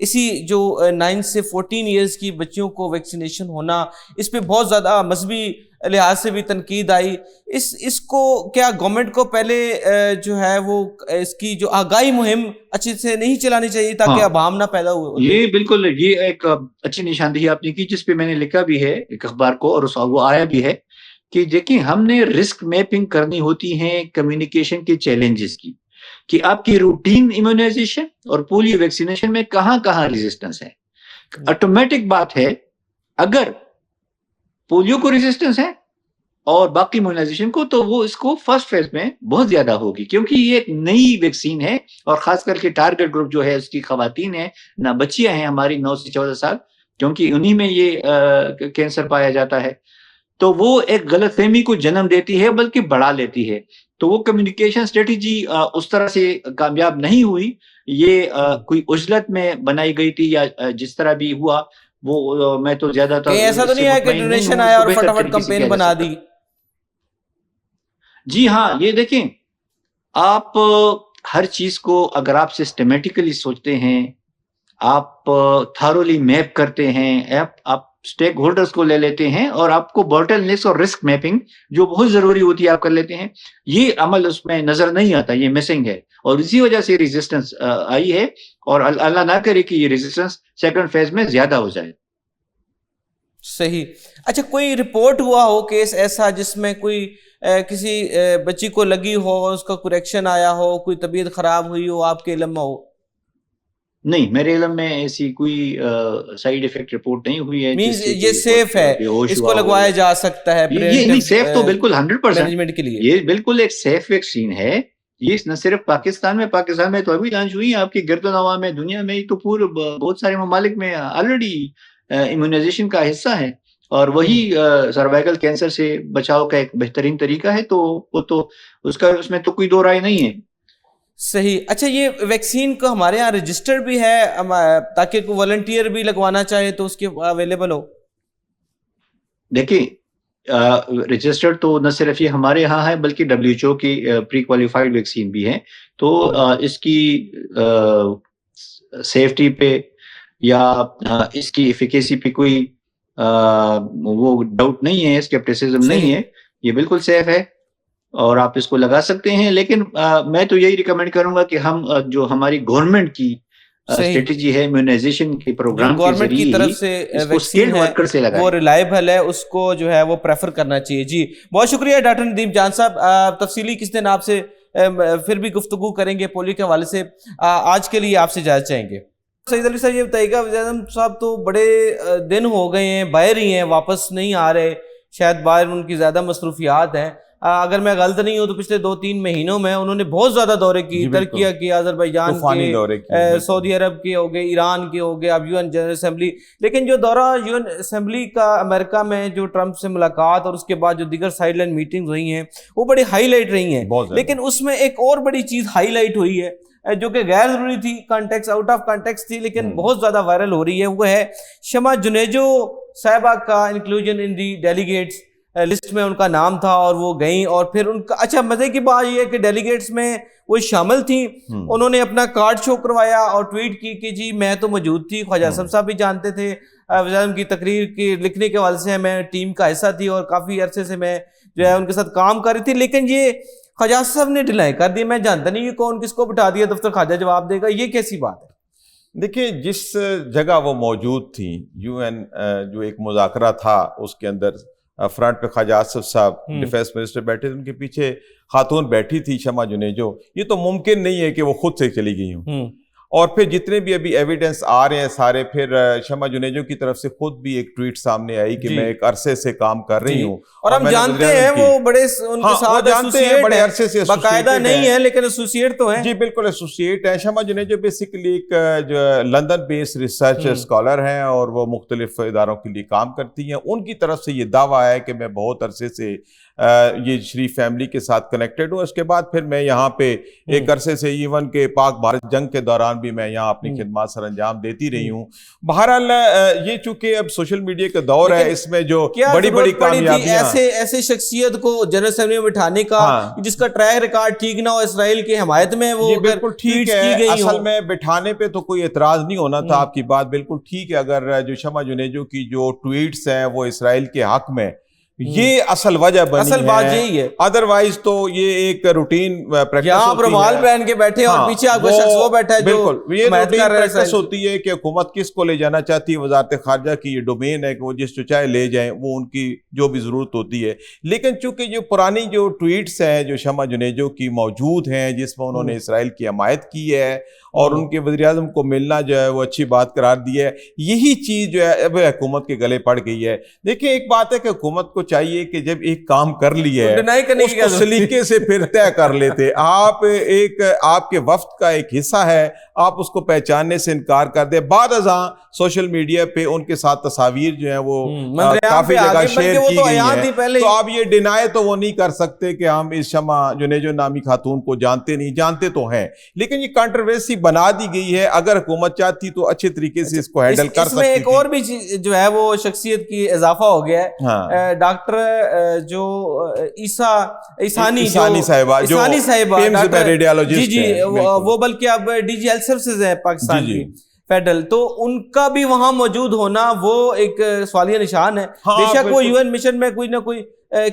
اسی جو 9 سے 14 ایئرز کی بچیوں کو ویکسینیشن ہونا، اس پہ بہت زیادہ مذہبی لحاظ سے بھی تنقید آئی. اس کو کیا گورنمنٹ کو پہلے جو ہے وہ اس کی جو آگاہی مہم اچھے سے نہیں چلانی چاہیے تاکہ ابہام نہ پیدا ہو؟ یہ بالکل، یہ ایک اچھی نشاندہی آپ نے کی، جس پہ میں نے لکھا بھی ہے ایک اخبار کو، اور وہ آیا بھی ہے کہ دیکھیں ہم نے رسک میپنگ کرنی ہوتی ہے کمیونیکیشن کے چیلنجز کی، کہ آپ کی روٹین ایمیونائزیشن اور پولیو ویکسینیشن میں کہاں کہاں ریزسٹنس ہے. آٹومیٹک بات ہے اگر پولیو کو ریزسٹنس ہے اور باقی ایمیونائزیشن کو، تو وہ اس کو فرسٹ فیز میں بہت زیادہ ہوگی، کیونکہ یہ ایک نئی ویکسین ہے، اور خاص کر کے ٹارگٹ گروپ جو ہے اس کی خواتین ہیں، نہ بچیاں ہیں ہماری 9 سے 14 سال، کیونکہ انہی میں یہ کینسر پایا جاتا ہے. تو وہ ایک غلط فہمی کو جنم دیتی ہے، بلکہ بڑھا لیتی ہے. تو وہ کمیونیکیشن اسٹریٹجی اس طرح سے کامیاب نہیں ہوئی. یہ کوئی عجلت میں بنائی گئی تھی، یا جس طرح بھی ہوا وہ میں تو زیادہ تر ایسا تو نہیں ہے کہ ڈونیشن آیا اور فٹافٹ کمپین بنا دی. جی ہاں، یہ دیکھیں آپ ہر چیز کو اگر آپ سسٹمیٹیکلی سوچتے ہیں، آپ تھارولی میپ کرتے ہیں، آپ سٹیک ہولڈرز کو لے لیتے ہیں، اور آپ کو بوٹل نیکس اور رسک میپنگ جو بہت ضروری ہوتی ہے آپ کر لیتے ہیں. یہ عمل اس میں نظر نہیں آتا، یہ مسنگ ہے، اور اسی وجہ سے ریزسٹنس آئی ہے. اور اللہ نہ کرے کہ یہ ریزسٹنس سیکنڈ فیز میں زیادہ ہو جائے. صحیح. اچھا، کوئی رپورٹ ہوا ہو کیس ایسا جس میں کوئی کسی بچی کو لگی ہو، اس کا کوئی ایکشن آیا ہو، کوئی طبیعت خراب ہوئی ہو، آپ کے علم میں ہو؟ نہیں، میرے علم میں ایسی کوئی سائیڈ ایفیکٹ رپورٹ نہیں ہوئی ہے. مینز یہ سیف ہے، اس کو لگوایا جا سکتا ہے؟ یہ نہیں، سیف تو بالکل 100% مینجمنٹ کے لیے یہ بالکل ایک سیف ویکسین ہے. یہ نہ صرف پاکستان میں تو ابھی لانچ ہوئی ہے، آپ کی گرد و نواح میں، دنیا میں تو پورے بہت سارے ممالک میں آلریڈی ایمیونائزیشن کا حصہ ہے، اور وہی سروائکل کینسر سے بچاؤ کا ایک بہترین طریقہ ہے. تو وہ تو اس میں تو کوئی دو رائے نہیں ہے. صحیح. اچھا، یہ ویکسین کو ہمارے ہاں رجسٹر بھی ہے تاکہ کوئی والنٹیئر بھی لگوانا چاہے تو اس کے اویلیبل ہو؟ دیکھیں رجسٹرڈ تو نہ صرف یہ ہمارے ہاں ہے، بلکہ WHO کی پری کوالیفائڈ ویکسین بھی ہے. تو اس کی سیفٹی پہ یا اس کی ایفیکیسی پہ کوئی وہ ڈاؤٹ نہیں ہے، اسکیپٹیسزم نہیں ہے. یہ بالکل سیف ہے اور آپ اس کو لگا سکتے ہیں. لیکن میں تو یہی ریکمینڈ کروں گا کہ ہم جو ہماری گورنمنٹ کی اسٹریٹجی ہے امیونائزیشن کے پروگرام کے گورنمنٹ کی طرف سے ویکسین ہے وہ ریلائبل ہے، اس کو جو ہے وہ پریفر کرنا چاہیے. جی بہت شکریہ ڈاکٹر ندیم جان صاحب. تفصیلی کس دن آپ سے پھر بھی گفتگو کریں گے پولیو کے حوالے سے. آج کے لیے آپ سے اجازت چاہیں گے. سعید علی صاحب یہ بتائیے گا، وزیر اعظم صاحب تو بڑے دن ہو گئے ہیں باہر ہی ہیں، واپس نہیں آ رہے، شاید باہر ان کی زیادہ مصروفیات ہیں. اگر میں غلط نہیں ہوں تو پچھلے 2-3 مہینوں میں انہوں نے بہت زیادہ دورے کی، ترکیہ کی، آذربائیجان کے، سعودی عرب کے ہو گئے، ایران کے ہو گئے، اب یو این جنرل اسمبلی. لیکن جو دورہ یو این اسمبلی کا امریکہ میں جو ٹرمپ سے ملاقات اور اس کے بعد جو دیگر سائیڈ لائن میٹنگز ہوئی ہیں وہ بڑی ہائی لائٹ رہی ہیں. لیکن اس میں ایک اور بڑی چیز ہائی لائٹ ہوئی ہے جو کہ غیر ضروری تھی، کانٹیکس آؤٹ آف کانٹیکس تھی، لیکن بہت زیادہ وائرل ہو رہی ہے، وہ ہے شمع جنیجو صاحبہ کا انکلوژن ان دی ڈیلیگیٹس. لسٹ میں ان کا نام تھا اور وہ گئیں، اور پھر ان کا اچھا مزے کی بات یہ ہے کہ ڈیلیگیٹس میں وہ شامل تھیں. انہوں نے اپنا کارڈ شو کروایا اور ٹویٹ کی کہ جی میں تو موجود تھی. خواجہ اعظم صاحب بھی جانتے تھے، وزیر اعظم کی تقریر کی لکھنے کے حوالے سے میں ٹیم کا حصہ تھی اور کافی عرصے سے میں جو ہے ان کے ساتھ کام کر رہی تھی. لیکن یہ خواجہ اعظم صاحب نے ڈیلائی کر دی، میں جانتا نہیں یہ کون کس کو بٹھا دیا دفتر خواجہ جواب دے گا، یہ کیسی بات ہے؟ دیکھیں جس جگہ وہ موجود تھیں، یو این جو ایک مذاکرہ تھا اس کے اندر فرنٹ پہ خواجہ آصف صاحب ڈیفینس منسٹر بیٹھے تھے، ان کے پیچھے خاتون بیٹھی تھی شمع جنیجو. یہ تو ممکن نہیں ہے کہ وہ خود سے چلی گئی ہوں. اور پھر جتنے بھی ابھی ایویڈنس آ رہے ہیں سارے، پھر شمع جنیجو کی طرف سے خود بھی ایک ٹویٹ سامنے آئی کہ میں ایک عرصے سے کام کر رہی ہوں، اور ہم جانتے ہیں وہ بڑے ان کے ساتھ بڑے عرصے سے باقاعدہ نہیں ہے لیکن ایسوسیٹ تو ہیں. جی بالکل ایسوسیٹ ہیں. شمع جنیجو بیسیکلی ایک جو لندن بیس ریسرچ اسکالر ہیں اور وہ مختلف اداروں کے لیے کام کرتی ہیں. ان کی طرف سے یہ دعویٰ ہے کہ میں بہت عرصے سے یہ شریف فیملی کے ساتھ کنیکٹڈ ہوں. اس کے بعد پھر میں یہاں پہ ایک عرصے سے ایون کہ پاک بھارت جنگ کے دوران بھی میں یہاں اپنی خدمات سر انجام دیتی رہی ہوں. بہرحال یہ چونکہ اب سوشل میڈیا کا دور ہے، اس میں جو بڑی بڑی کامیابیاں، ایسے شخصیت کو جنرل اسمبلی میں بٹھانے کا جس کا ٹریک ریکارڈ ٹھیک نہ ہو، اسرائیل کی حمایت میں وہ بالکل ٹھیک ہے. اصل میں بٹھانے پہ تو کوئی اعتراض نہیں ہونا تھا، آپ کی بات بالکل ٹھیک ہے. اگر جو شمع جنیجو کی جو ٹویٹس ہیں وہ اسرائیل کے حق میں، یہ اصل وجہ بنی ہے، اصل بات یہی ہے. ادروائز تو یہ ایک روٹین پریکٹس ہوتی ہے، آپ رومال پہن کے بیٹھے اور پیچھے آپ کا شخص وہ بیٹھا ہے جو بالکل یہ روٹین پریکٹس ہوتی ہے کہ حکومت کس کو لے جانا چاہتی ہے. وزارت خارجہ کی یہ ڈومین ہے کہ وہ جس کو چاہے لے جائیں، وہ ان کی جو بھی ضرورت ہوتی ہے. لیکن چونکہ جو پرانی جو ٹویٹس ہیں جو شمع جنیجو کی موجود ہیں، جس میں انہوں نے اسرائیل کی حمایت کی ہے اور ان کے وزیر اعظم کو ملنا جو ہے وہ اچھی بات قرار دی ہے، یہی چیز جو ہے اب حکومت کے گلے پڑ گئی ہے. دیکھیں ایک بات ہے کہ حکومت کو چاہیے کہ جب ایک کام کر لیا ہے اس کو سلیقے سے پھر طے کر لیتے. آپ کے وفد کا ایک حصہ ہے، آپ اس کو پہچاننے سے انکار کر دیں. بعد ازاں سوشل میڈیا پہ ان کے ساتھ تصاویر جو ہیں وہ کافی جگہ شیئر کی گئی ہیں، تو آپ یہ ڈینائی تو وہ نہیں کر سکتے کہ ہم اس شمع جنیجو نامی خاتون کو جانتے نہیں، جانتے تو ہیں. لیکن یہ کنٹروورسی بنا دی گئی ہے. اگر حکومت چاہتی تو اچھے طریقے سے اس کو ہینڈل کر سکتی. اس میں ایک اور بھی جو ہے وہ شخصیت کی اضافہ ہو گیا ہے. ڈاکٹر جو عیسانی صاحبہ جی جی وہ بلکہ اب ڈی جی ہیلتھ سروسز ہے پاکستان کی فیڈرل، تو ان کا بھی وہاں موجود ہونا وہ ایک سوالیہ نشان ہے. بے شک وہ یو این مشن میں کوئی نہ کوئی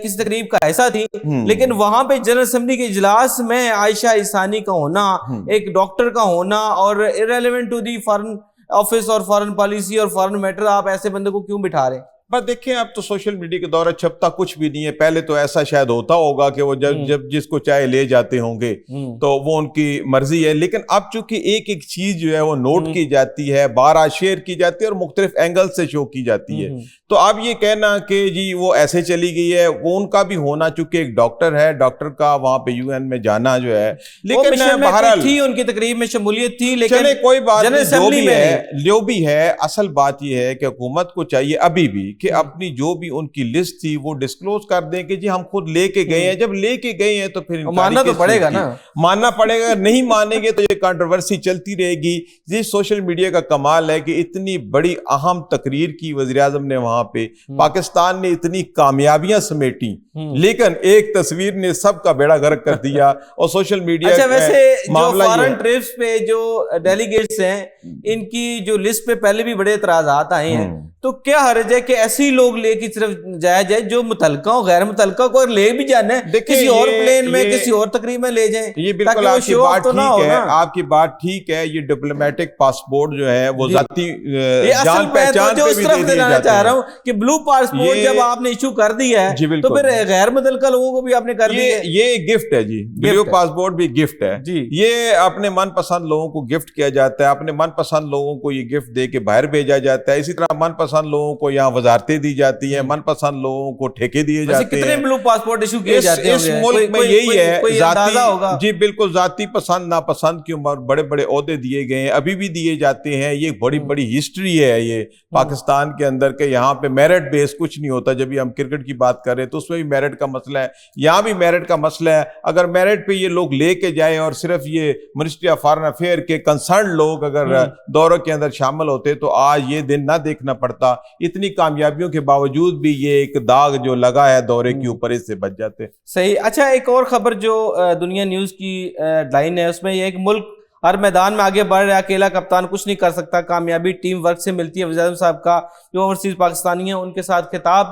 کسی تقریب کا ایسا تھی، لیکن وہاں پہ جنرل اسمبلی کے اجلاس میں عائشہ عیسانی کا ہونا، ایک ڈاکٹر کا ہونا، اور irrelevant to the foreign office اور فارن پالیسی اور فارن میٹر، آپ ایسے بندے کو کیوں بٹھا رہے ہیں؟ بس دیکھیں اب تو سوشل میڈیا کے دور چھپتا کچھ بھی نہیں ہے. پہلے تو ایسا شاید ہوتا ہوگا کہ وہ جب جس کو چاہے لے جاتے ہوں گے تو وہ ان کی مرضی ہے. لیکن اب چونکہ ایک ایک چیز جو ہے وہ نوٹ کی جاتی ہے، بارہ شیئر کی جاتی ہے اور مختلف اینگل سے شو کی جاتی ہے، تو اب یہ کہنا کہ جی وہ ایسے چلی گئی ہے، وہ ان کا بھی ہونا چونکہ ایک ڈاکٹر ہے، ڈاکٹر کا وہاں پہ یو این میں جانا جو ہے. لیکن بہرحال تھی ان کی تقریب میں شمولیت تھی، لیکن کوئی بات نہیں، جو بھی ہے اصل بات یہ ہے کہ حکومت کو چاہیے ابھی بھی کہ اپنی جو بھی ان کی لسٹ تھی وہ ڈسکلوز کر دیں کہ جی ہم خود لے کے گئے ہیں. جب لے کے گئے ہیں تو پھر ماننا تو پڑے گا نا، ماننا پڑے گا. نہیں مانیں گے تو یہ کنٹروورسی چلتی رہے گی. یہ سوشل میڈیا کا کمال ہے کہ اتنی بڑی اہم تقریر کی وزیر اعظم نے وہاں پہ، پاکستان نے اتنی کامیابیاں سمیٹی، لیکن ایک تصویر نے سب کا بیڑا غرق کر دیا. اور سوشل میڈیا اچھا ویسے جو فارن ٹرپس پہ جو ڈیلیگیٹس ہیں ان کی جو لسٹ پہ پہلے بھی بڑے اعتراضات آئے ہیں، تو کیا حرج ہے کہ ایسے ہی لوگ لے کے صرف جایا جائے جو متعلقہ ہو, غیر متعلقہ کو اگر لے بھی جانا ہے کسی اور پلین میں کسی اور تقریب میں لے جائیں. یہ بالکل آپ کی بات ٹھیک ہے, آپ کی بات ٹھیک ہے. یہ ڈپلومیٹک پاسپورٹ جو ہے وہ ذاتی جان پہچان پہ بھی دے دیے جاتے چاہ رہا ہوں کہ بلو پاسپورٹ جب آپ نے ایشو کر دیا ہے تو پھر غیر متعلقہ لوگوں کو بھی آپ نے کر دیا. یہ گفٹ ہے جی, بلو پاسپورٹ بھی گفٹ ہے. یہ اپنے من پسند لوگوں کو گفٹ کیا جاتا ہے, اپنے من پسند لوگوں کو یہ گفٹ دے کے باہر بھیجا جاتا ہے. اسی طرح من پسند لوگوں کو یہاں وزارتیں دی جاتی ہیں, من پسند لوگوں کو ٹھیکے دیے جاتے ہیں. کتنے بلو پاسپورٹ ایشو کیے جاتے ہیں اس ملک میں؟ یہی ہے ذاتی, جی بالکل, ذاتی پسند ناپسند کی عمر بڑے بڑے عہدے دیے گئے ہیں, ابھی بھی دیے جاتے ہیں. یہ بڑی بڑی ہسٹری ہے یہ پاکستان کے اندر کہ یہاں پہ میرٹ بیس کچھ نہیں ہوتا. جب ہم کرکٹ کی بات کر رہے ہیں تو اس میں بھی میرٹ کا مسئلہ ہے, یہاں بھی میرٹ کا مسئلہ ہے. اگر میرٹ پہ یہ لوگ لے کے جائیں اور صرف یہ منسٹری آف فارن افیئر کے کنسرن لوگ اگر دوروں کے اندر شامل ہوتے تو آج یہ دن نہ دیکھنا پڑتا. اتنی کامیابیوں کے باوجود بھی یہ ایک داغ جو لگا ہے دورے کے اوپر, اس سے بچ جاتے. صحیح. اچھا, ایک اور خبر جو دنیا نیوز کی لائن ہے اس میں یہ ہے کہ ملک ہر میدان میں آگے بڑھ رہا ہے, اکیلا کپتان کچھ نہیں کر سکتا, کامیابی ٹیم ورک سے ملتی ہے. وزیر اعظم صاحب کا جو اوورسیز پاکستانی ہیں ان کے ساتھ خطاب,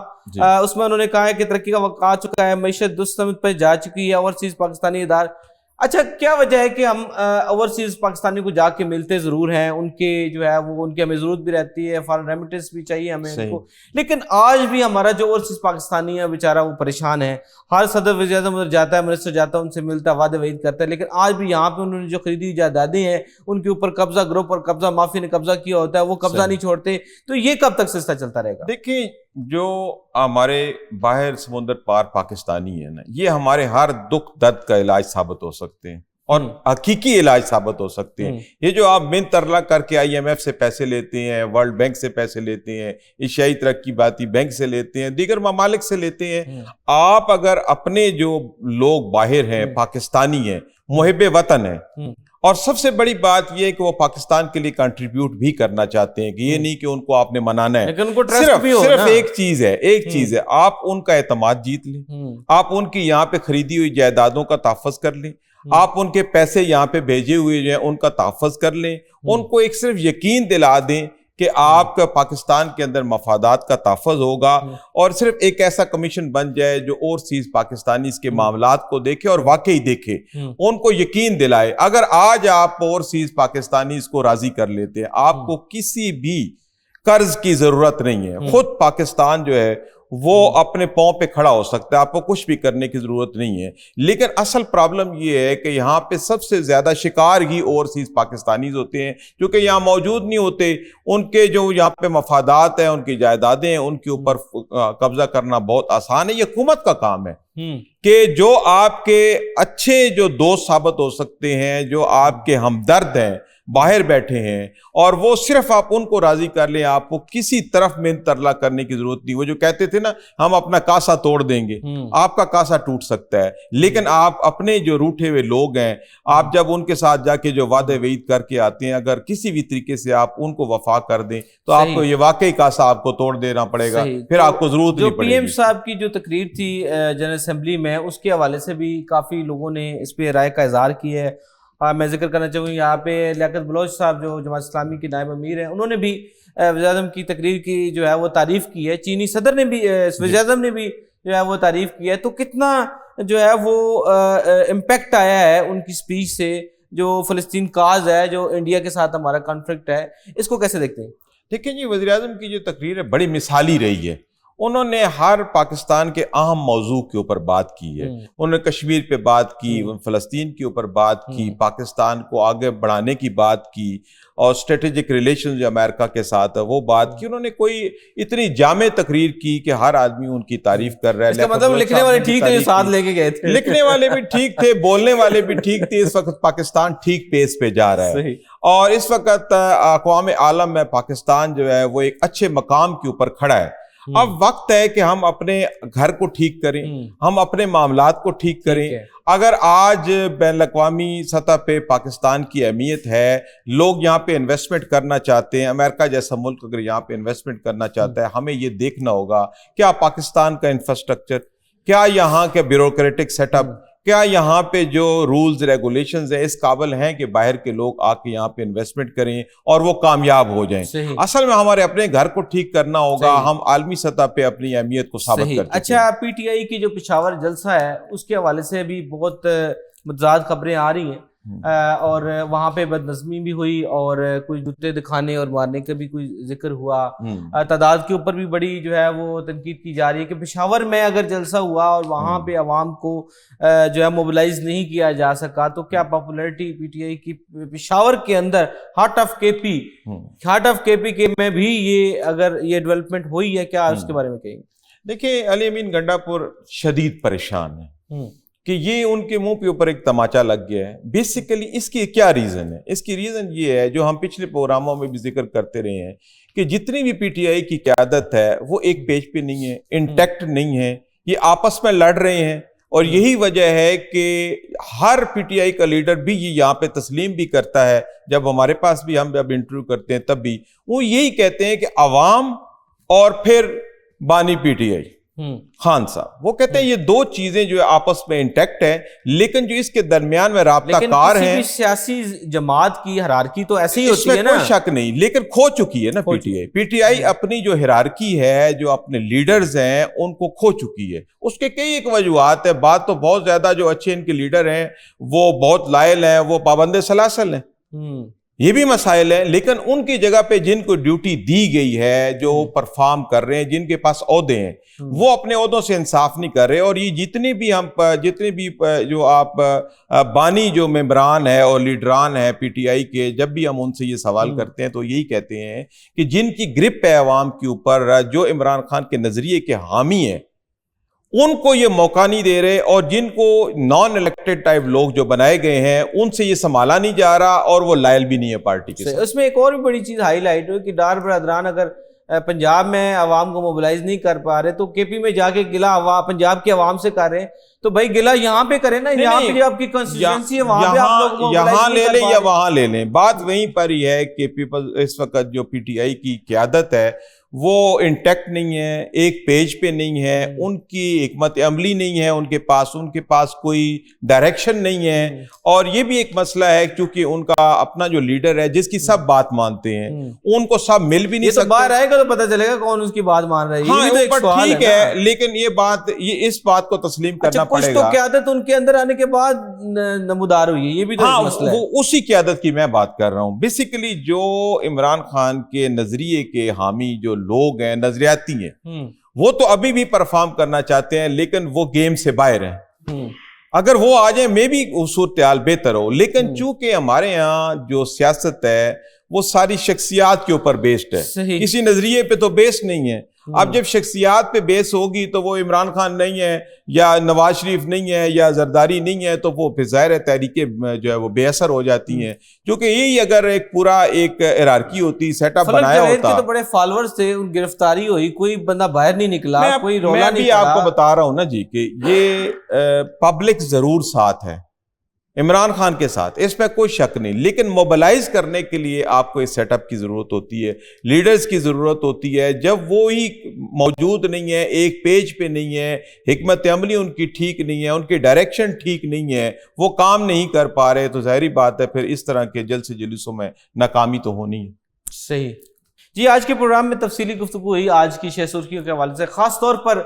اس میں انہوں نے کہا ہے کہ ترقی کا وقت آ چکا ہے, معیشت درست سمت پہ جا چکی ہے, اوورسیز پاکستانی ادارے. اچھا, کیا وجہ ہے کہ ہم اوورسیز پاکستانی کو جا کے ملتے ضرور ہیں, ان کے جو ہے وہ ان کی ہمیں ضرورت بھی رہتی ہے, فارن ریمیٹنس بھی چاہیے ہمیں ان کو, لیکن آج بھی ہمارا جو اوورسیز پاکستانی ہے بیچارہ وہ پریشان ہے. ہر صدر وزیر اعظم ادھر جاتا ہے, منسٹر جاتا ہے, ان سے ملتا ہے, وعدے وعید کرتا ہے, لیکن آج بھی یہاں پہ انہوں نے جو خریدی جائیدادیں ہیں ان کے اوپر قبضہ, گروپ پر قبضہ, مافیا نے قبضہ کیا ہوتا ہے, وہ قبضہ نہیں چھوڑتے. تو یہ کب تک سلسلہ چلتا رہے گا؟ دیکھیں, جو ہمارے باہر سمندر پار پاکستانی ہیں نا, یہ ہمارے ہر دکھ درد کا علاج ثابت ہو سکتے ہیں اور حقیقی علاج ثابت ہو سکتے ہیں. یہ جو آپ من ترلا کر کے IMF سے پیسے لیتے ہیں, ورلڈ بینک سے پیسے لیتے ہیں, ایشیائی ترقی باتی بینک سے لیتے ہیں, دیگر ممالک سے لیتے ہیں, آپ اگر اپنے جو لوگ باہر ہیں پاکستانی ہیں, محب وطن ہیں, اور سب سے بڑی بات یہ ہے کہ وہ پاکستان کے لیے کنٹریبیوٹ بھی کرنا چاہتے ہیں, کہ یہ نہیں کہ ان کو آپ نے منانا ہے, صرف ایک چیز ہے, آپ ان کا اعتماد جیت لیں, آپ ان کی یہاں پہ خریدی ہوئی جائیدادوں کا تحفظ کر لیں, آپ ان کے پیسے یہاں پہ بھیجے ہوئے جو ہیں ان کا تحفظ کر لیں, ان کو ایک صرف یقین دلا دیں کہ آپ کا پاکستان کے اندر مفادات کا تحفظ ہوگا, اور صرف ایک ایسا کمیشن بن جائے جو اوورسیز پاکستانی اس کے معاملات کو دیکھے اور واقعی دیکھے, ان کو یقین دلائے. اگر آج آپ اوورسیز پاکستانی اس کو راضی کر لیتے ہیں, آپ کو کسی بھی قرض کی ضرورت نہیں ہے, خود پاکستان جو ہے وہ اپنے پاؤں پہ کھڑا ہو سکتا ہے, آپ کو کچھ بھی کرنے کی ضرورت نہیں ہے. لیکن اصل پرابلم یہ ہے کہ یہاں پہ سب سے زیادہ شکار ہی اوورسیز پاکستانیز ہوتے ہیں, کیونکہ یہاں موجود نہیں ہوتے. ان کے جو یہاں پہ مفادات ہیں, ان کی جائیدادیں ہیں, ان کے اوپر قبضہ کرنا بہت آسان ہے. یہ حکومت کا کام ہے کہ جو آپ کے اچھے جو دوست ثابت ہو سکتے ہیں, جو آپ کے ہمدرد ہیں, باہر بیٹھے ہیں, اور وہ صرف آپ ان کو راضی کر لیں, آپ کو کسی طرف میں ترلا کرنے کی ضرورت نہیں. وہ جو کہتے تھے نا, ہم اپنا کاسا توڑ دیں گے, آپ کا کاسا ٹوٹ سکتا ہے, لیکن آپ اپنے جو روٹھے ہوئے لوگ ہیں, آپ جب ان کے ساتھ جا کے جو وعدے وعید کر کے آتے ہیں, اگر کسی بھی طریقے سے آپ ان کو وفا کر دیں تو آپ کو یہ واقعی کاسا آپ کو توڑ دینا پڑے گا, پھر آپ کو ضرورت نہیں پڑے گی. جو PM صاحب کی جو تقریر تھی جنرل اسمبلی میں, اس کے حوالے سے بھی کافی لوگوں نے اس پہ رائے کا اظہار کیا ہے. میں ذکر کرنا چاہوں یہاں پہ لیاقت بلوچ صاحب جو جماعت اسلامی کی نائب امیر ہیں, انہوں نے بھی وزیر اعظم کی تقریر کی جو ہے وہ تعریف کی ہے. چینی صدر نے بھی, وزیر اعظم نے بھی جو ہے وہ تعریف کی ہے. تو کتنا جو ہے وہ امپیکٹ آیا ہے ان کی سپیچ سے, جو فلسطین کاز ہے, جو انڈیا کے ساتھ ہمارا کانفلکٹ ہے, اس کو کیسے دیکھتے ہیں؟ دیکھیں جی, وزیر اعظم کی جو تقریر ہے بڑی مثالی رہی ہے. انہوں نے ہر پاکستان کے اہم موضوع کے اوپر بات کی ہے. انہوں نے کشمیر پہ بات کی, فلسطین کے اوپر بات کی, پاکستان کو آگے بڑھانے کی بات کی, اور اسٹریٹجک ریلیشن جو امریکہ کے ساتھ ہے وہ بات کی. انہوں نے کوئی اتنی جامع تقریر کی کہ ہر آدمی ان کی تعریف کر رہا ہے. اس کا مطلب لکھنے والے ٹھیک تھے, ساتھ لے کے گئے تھے, لکھنے والے بھی ٹھیک تھے, بولنے والے بھی ٹھیک تھے. اس وقت پاکستان ٹھیک پیس پہ جا رہا ہے, اور اس وقت اقوام عالم میں پاکستان جو ہے وہ ایک اچھے مقام کے اوپر کھڑا ہے. اب وقت ہے کہ ہم اپنے گھر کو ٹھیک کریں, ہم اپنے معاملات کو ٹھیک کریں. اگر آج بین الاقوامی سطح پہ پاکستان کی اہمیت ہے, لوگ یہاں پہ انویسٹمنٹ کرنا چاہتے ہیں, امریکہ جیسا ملک اگر یہاں پہ انویسٹمنٹ کرنا چاہتا ہے, ہمیں یہ دیکھنا ہوگا کیا پاکستان کا انفراسٹرکچر, کیا یہاں کے بیوروکریٹک سیٹ اپ, کیا یہاں پہ جو رولز ریگولیشنز ہیں اس قابل ہیں کہ باہر کے لوگ آ کے یہاں پہ انویسٹمنٹ کریں اور وہ کامیاب ہو جائیں؟ اصل میں ہمارے اپنے گھر کو ٹھیک کرنا ہوگا، ہم عالمی سطح پہ اپنی اہمیت کو ثابت کر چکے۔ اچھا، پی ٹی آئی کی جو پشاور جلسہ ہے اس کے حوالے سے بھی بہت متضاد خبریں آ رہی ہیں، اور وہاں پہ بد نظمی بھی ہوئی اور کوئی جوتے دکھانے اور مارنے کا بھی کوئی ذکر ہوا، تعداد کے اوپر بھی بڑی جو ہے وہ تنقید کی جا رہی ہے کہ پشاور میں اگر جلسہ ہوا اور وہاں پہ عوام کو جو ہے موبلائز نہیں کیا جا سکا تو کیا پاپولیرٹی پی ٹی آئی کی پشاور کے اندر ہارٹ آف کے پی کے میں بھی یہ اگر یہ ڈیولپمنٹ ہوئی ہے، کیا اس کے بارے میں کہیں گے؟ دیکھیں، علی امین گنڈا پور شدید پریشان ہے کہ یہ ان کے منہ پہ اوپر ایک تماچا لگ گیا ہے۔ بیسیکلی اس کی کیا ریزن ہے؟ اس کی ریزن یہ ہے جو ہم پچھلے پروگراموں میں بھی ذکر کرتے رہے ہیں کہ جتنی بھی پی ٹی آئی کی قیادت ہے وہ ایک پیج پہ نہیں ہے، انٹیکٹ نہیں ہے، یہ آپس میں لڑ رہے ہیں، اور یہی وجہ ہے کہ ہر پی ٹی آئی کا لیڈر بھی یہ یہاں پہ تسلیم بھی کرتا ہے، جب ہمارے پاس بھی ہم جب انٹرویو کرتے ہیں تب بھی وہ یہی کہتے ہیں کہ عوام اور پھر بانی پی ٹی آئی خان صاحب، وہ کہتے ہیں یہ دو چیزیں جو آپس میں انٹیکٹ ہے، لیکن جو اس کے درمیان میں رابطہ کار ہیں، لیکن کسی بھی سیاسی جماعت کی ہرارکی تو ایسی ہی ہوتی ہے نا، کوئی شک نہیں، لیکن کھو چکی ہے نا پی ٹی آئی اپنی جو ہرارکی ہے، جو اپنے لیڈرز ہیں ان کو کھو چکی ہے۔ اس کے کئی ایک وجوہات ہے، بات تو بہت زیادہ جو اچھے ان کے لیڈر ہیں وہ بہت لائل ہیں، وہ پابند سلاسل ہیں، یہ بھی مسائل ہیں، لیکن ان کی جگہ پہ جن کو ڈیوٹی دی گئی ہے، جو پرفارم کر رہے ہیں، جن کے پاس عہدے ہیں، وہ اپنے عہدوں سے انصاف نہیں کر رہے، اور یہ جتنے بھی جو آپ بانی جو ممبران ہے اور لیڈران ہیں پی ٹی آئی کے، جب بھی ہم ان سے یہ سوال کرتے ہیں تو یہی کہتے ہیں کہ جن کی گرپ ہے عوام کے اوپر، جو عمران خان کے نظریے کے حامی ہیں، ان کو یہ موقع نہیں دے رہے، اور جن کو نان الیکٹڈ ٹائپ لوگ جو بنائے گئے ہیں ان سے یہ سنبھالا نہیں جا رہا، اور وہ لائل بھی نہیں ہے پارٹی کے ساتھ۔ اس میں ایک اور بھی بڑی چیز ہائی لائٹ ہوئی کہ ڈار برادران اگر پنجاب میں عوام کو موبلائز نہیں کر پا رہے تو کے پی میں جا کے گلہ پنجاب کے عوام سے کر رہے ہیں، تو بھائی گلہ یہاں پہ کریں نا، یہاں پہ جو آپ کی کنسٹیٹوئنسی ہے وہاں پہ آپ لوگ یہاں لے لیں یا وہاں لے لیں، بات وہیں پر ہی ہے کہ پیپل اس وقت جو پی ٹی آئی کی قیادت ہے وہ انٹیکٹ نہیں ہے، ایک پیج پہ نہیں ہے، ان کی حکمت عملی نہیں ہے، ان کے پاس کوئی ڈائریکشن نہیں ہے، اور یہ بھی ایک مسئلہ ہے کیونکہ ان کا اپنا جو لیڈر ہے جس کی سب بات مانتے ہیں، ان کو سب مل بھی نہیں سکتے۔ باہر آئے گا تو پتہ چلے گا کون اس کی بات مان رہا ہے، ہاں ٹھیک ہے، لیکن یہ اس بات کو تسلیم کرنا پڑے گا۔ تو قیادت ان کے اندر آنے کے بعد نمودار ہوئی ہے، یہ بھی تو مسئلہ ہے۔ وہ اسی قیادت کی میں بات کر رہا ہوں۔ بیسیکلی جو عمران خان کے نظریے کے حامی جو لوگ ہیں، نظریاتی ہیں، وہ تو ابھی بھی پرفارم کرنا چاہتے ہیں، لیکن وہ گیم سے باہر ہیں۔ اگر وہ آ جائیں میں بھی صورتحال بہتر ہو، لیکن چونکہ ہمارے یہاں جو سیاست ہے وہ ساری شخصیات کے اوپر بیسڈ ہے، کسی نظریے پہ تو بیس نہیں ہے۔ اب جب شخصیات پہ بیس ہوگی تو وہ عمران خان نہیں ہے یا نواز شریف نہیں ہے یا زرداری نہیں ہے، تو وہ پھر ظاہر ہے تحریکیں جو ہے وہ بے اثر ہو جاتی ہیں، کیونکہ یہی اگر ایک پورا ایک ہیرارکی ہوتی، سیٹ اپ بنایا ہوتا۔ تو بڑے فالوورز تھے، ان گرفتاری ہوئی، کوئی بندہ باہر نہیں نکلا، کوئی رولا نہیں پڑا۔ میں بھی آپ کو بتا رہا ہوں نا جی کہ یہ پبلک ضرور ساتھ ہے عمران خان کے ساتھ، اس میں کوئی شک نہیں، لیکن موبلائز کرنے کے لیے آپ کو اس سیٹ اپ کی ضرورت ہوتی ہے، لیڈرز کی ضرورت ہوتی ہے۔ جب وہی موجود نہیں ہے، ایک پیج پہ نہیں ہے، حکمت عملی ان کی ٹھیک نہیں ہے، ان کی ڈائریکشن ٹھیک نہیں ہے، وہ کام نہیں کر پا رہے، تو ظاہری بات ہے پھر اس طرح کے جلسے جلوسوں میں ناکامی تو ہونی ہے۔ صحیح جی، آج کے پروگرام میں تفصیلی گفتگو ہوئی آج کی شہ سرخیوں کے حوالے سے، خاص طور پر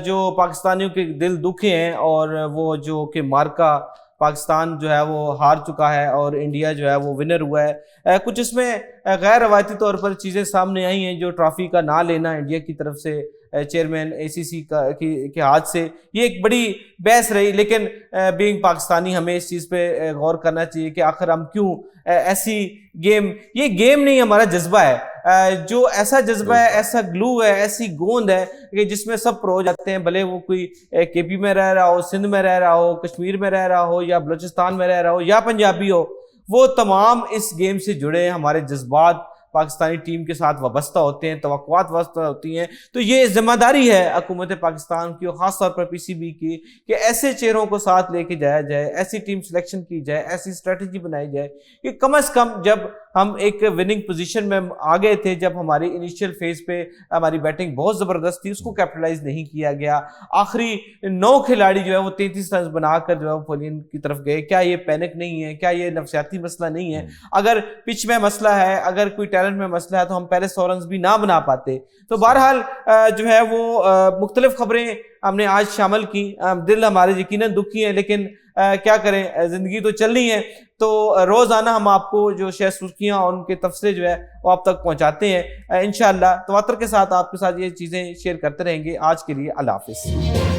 جو پاکستانیوں کے دل دکھے ہیں، اور وہ جو کہ مارکا پاکستان جو ہے وہ ہار چکا ہے اور انڈیا جو ہے وہ ونر ہوا ہے۔ کچھ اس میں غیر روایتی طور پر چیزیں سامنے آئی ہیں، جو ٹرافی کا نہ لینا انڈیا کی طرف سے چیئرمین اے سی سی کے ہاتھ سے، یہ ایک بڑی بحث رہی، لیکن بینگ پاکستانی ہمیں اس چیز پہ غور کرنا چاہیے کہ آخر ہم کیوں ایسی گیم، یہ گیم نہیں ہمارا جذبہ ہے، جو ایسا جذبہ ہے، ایسا گلو ہے، ایسی گوند ہے کہ جس میں سب پرو جاتے ہیں، بھلے وہ کوئی کے پی میں رہ رہا ہو، سندھ میں رہ رہا ہو، کشمیر میں رہ رہا ہو، یا بلوچستان میں رہ رہا ہو، یا پنجابی ہو، وہ تمام اس گیم سے جڑے ہیں، ہمارے جذبات پاکستانی ٹیم کے ساتھ وابستہ ہوتے ہیں، توقعات وابستہ ہوتی ہیں، تو یہ ذمہ داری ہے حکومت پاکستان کی اور خاص طور پر پی سی بی کی کہ ایسے چہروں کو ساتھ لے کے جایا جائے، ایسی ٹیم سلیکشن کی جائے، ایسی اسٹریٹجی بنائی جائے کہ کم از کم جب ہم ایک وننگ پوزیشن میں آ گئے تھے جب ہماری انیشیل فیز پہ ہماری بیٹنگ بہت زبردست تھی, اس کو کیپٹلائز نہیں کیا گیا. آخری 9 کھلاڑی جو ہے وہ 33 رنز بنا کر جو ہے وہ پولین کی طرف گئے. کیا یہ پینک نہیں ہے؟ کیا یہ نفسیاتی مسئلہ نہیں ہے؟ اگر پچ میں مسئلہ ہے, اگر کوئی ٹیلنٹ میں مسئلہ ہے تو ہم پہلے 100 رنز بھی نہ بنا پاتے. تو بہرحال جو ہے وہ مختلف خبریں ہم نے آج شامل کی. دل ہمارے یقیناً دکھی ہیں, لیکن کیا کریں, زندگی تو چلنی ہے. تو روزانہ ہم آپ کو جو شہ سرخیاں اور ان کے تفصیلیں جو ہے وہ آپ تک پہنچاتے ہیں. انشاءاللہ تواتر کے ساتھ آپ کے ساتھ یہ چیزیں شیئر کرتے رہیں گے. آج کے لیے اللہ حافظ.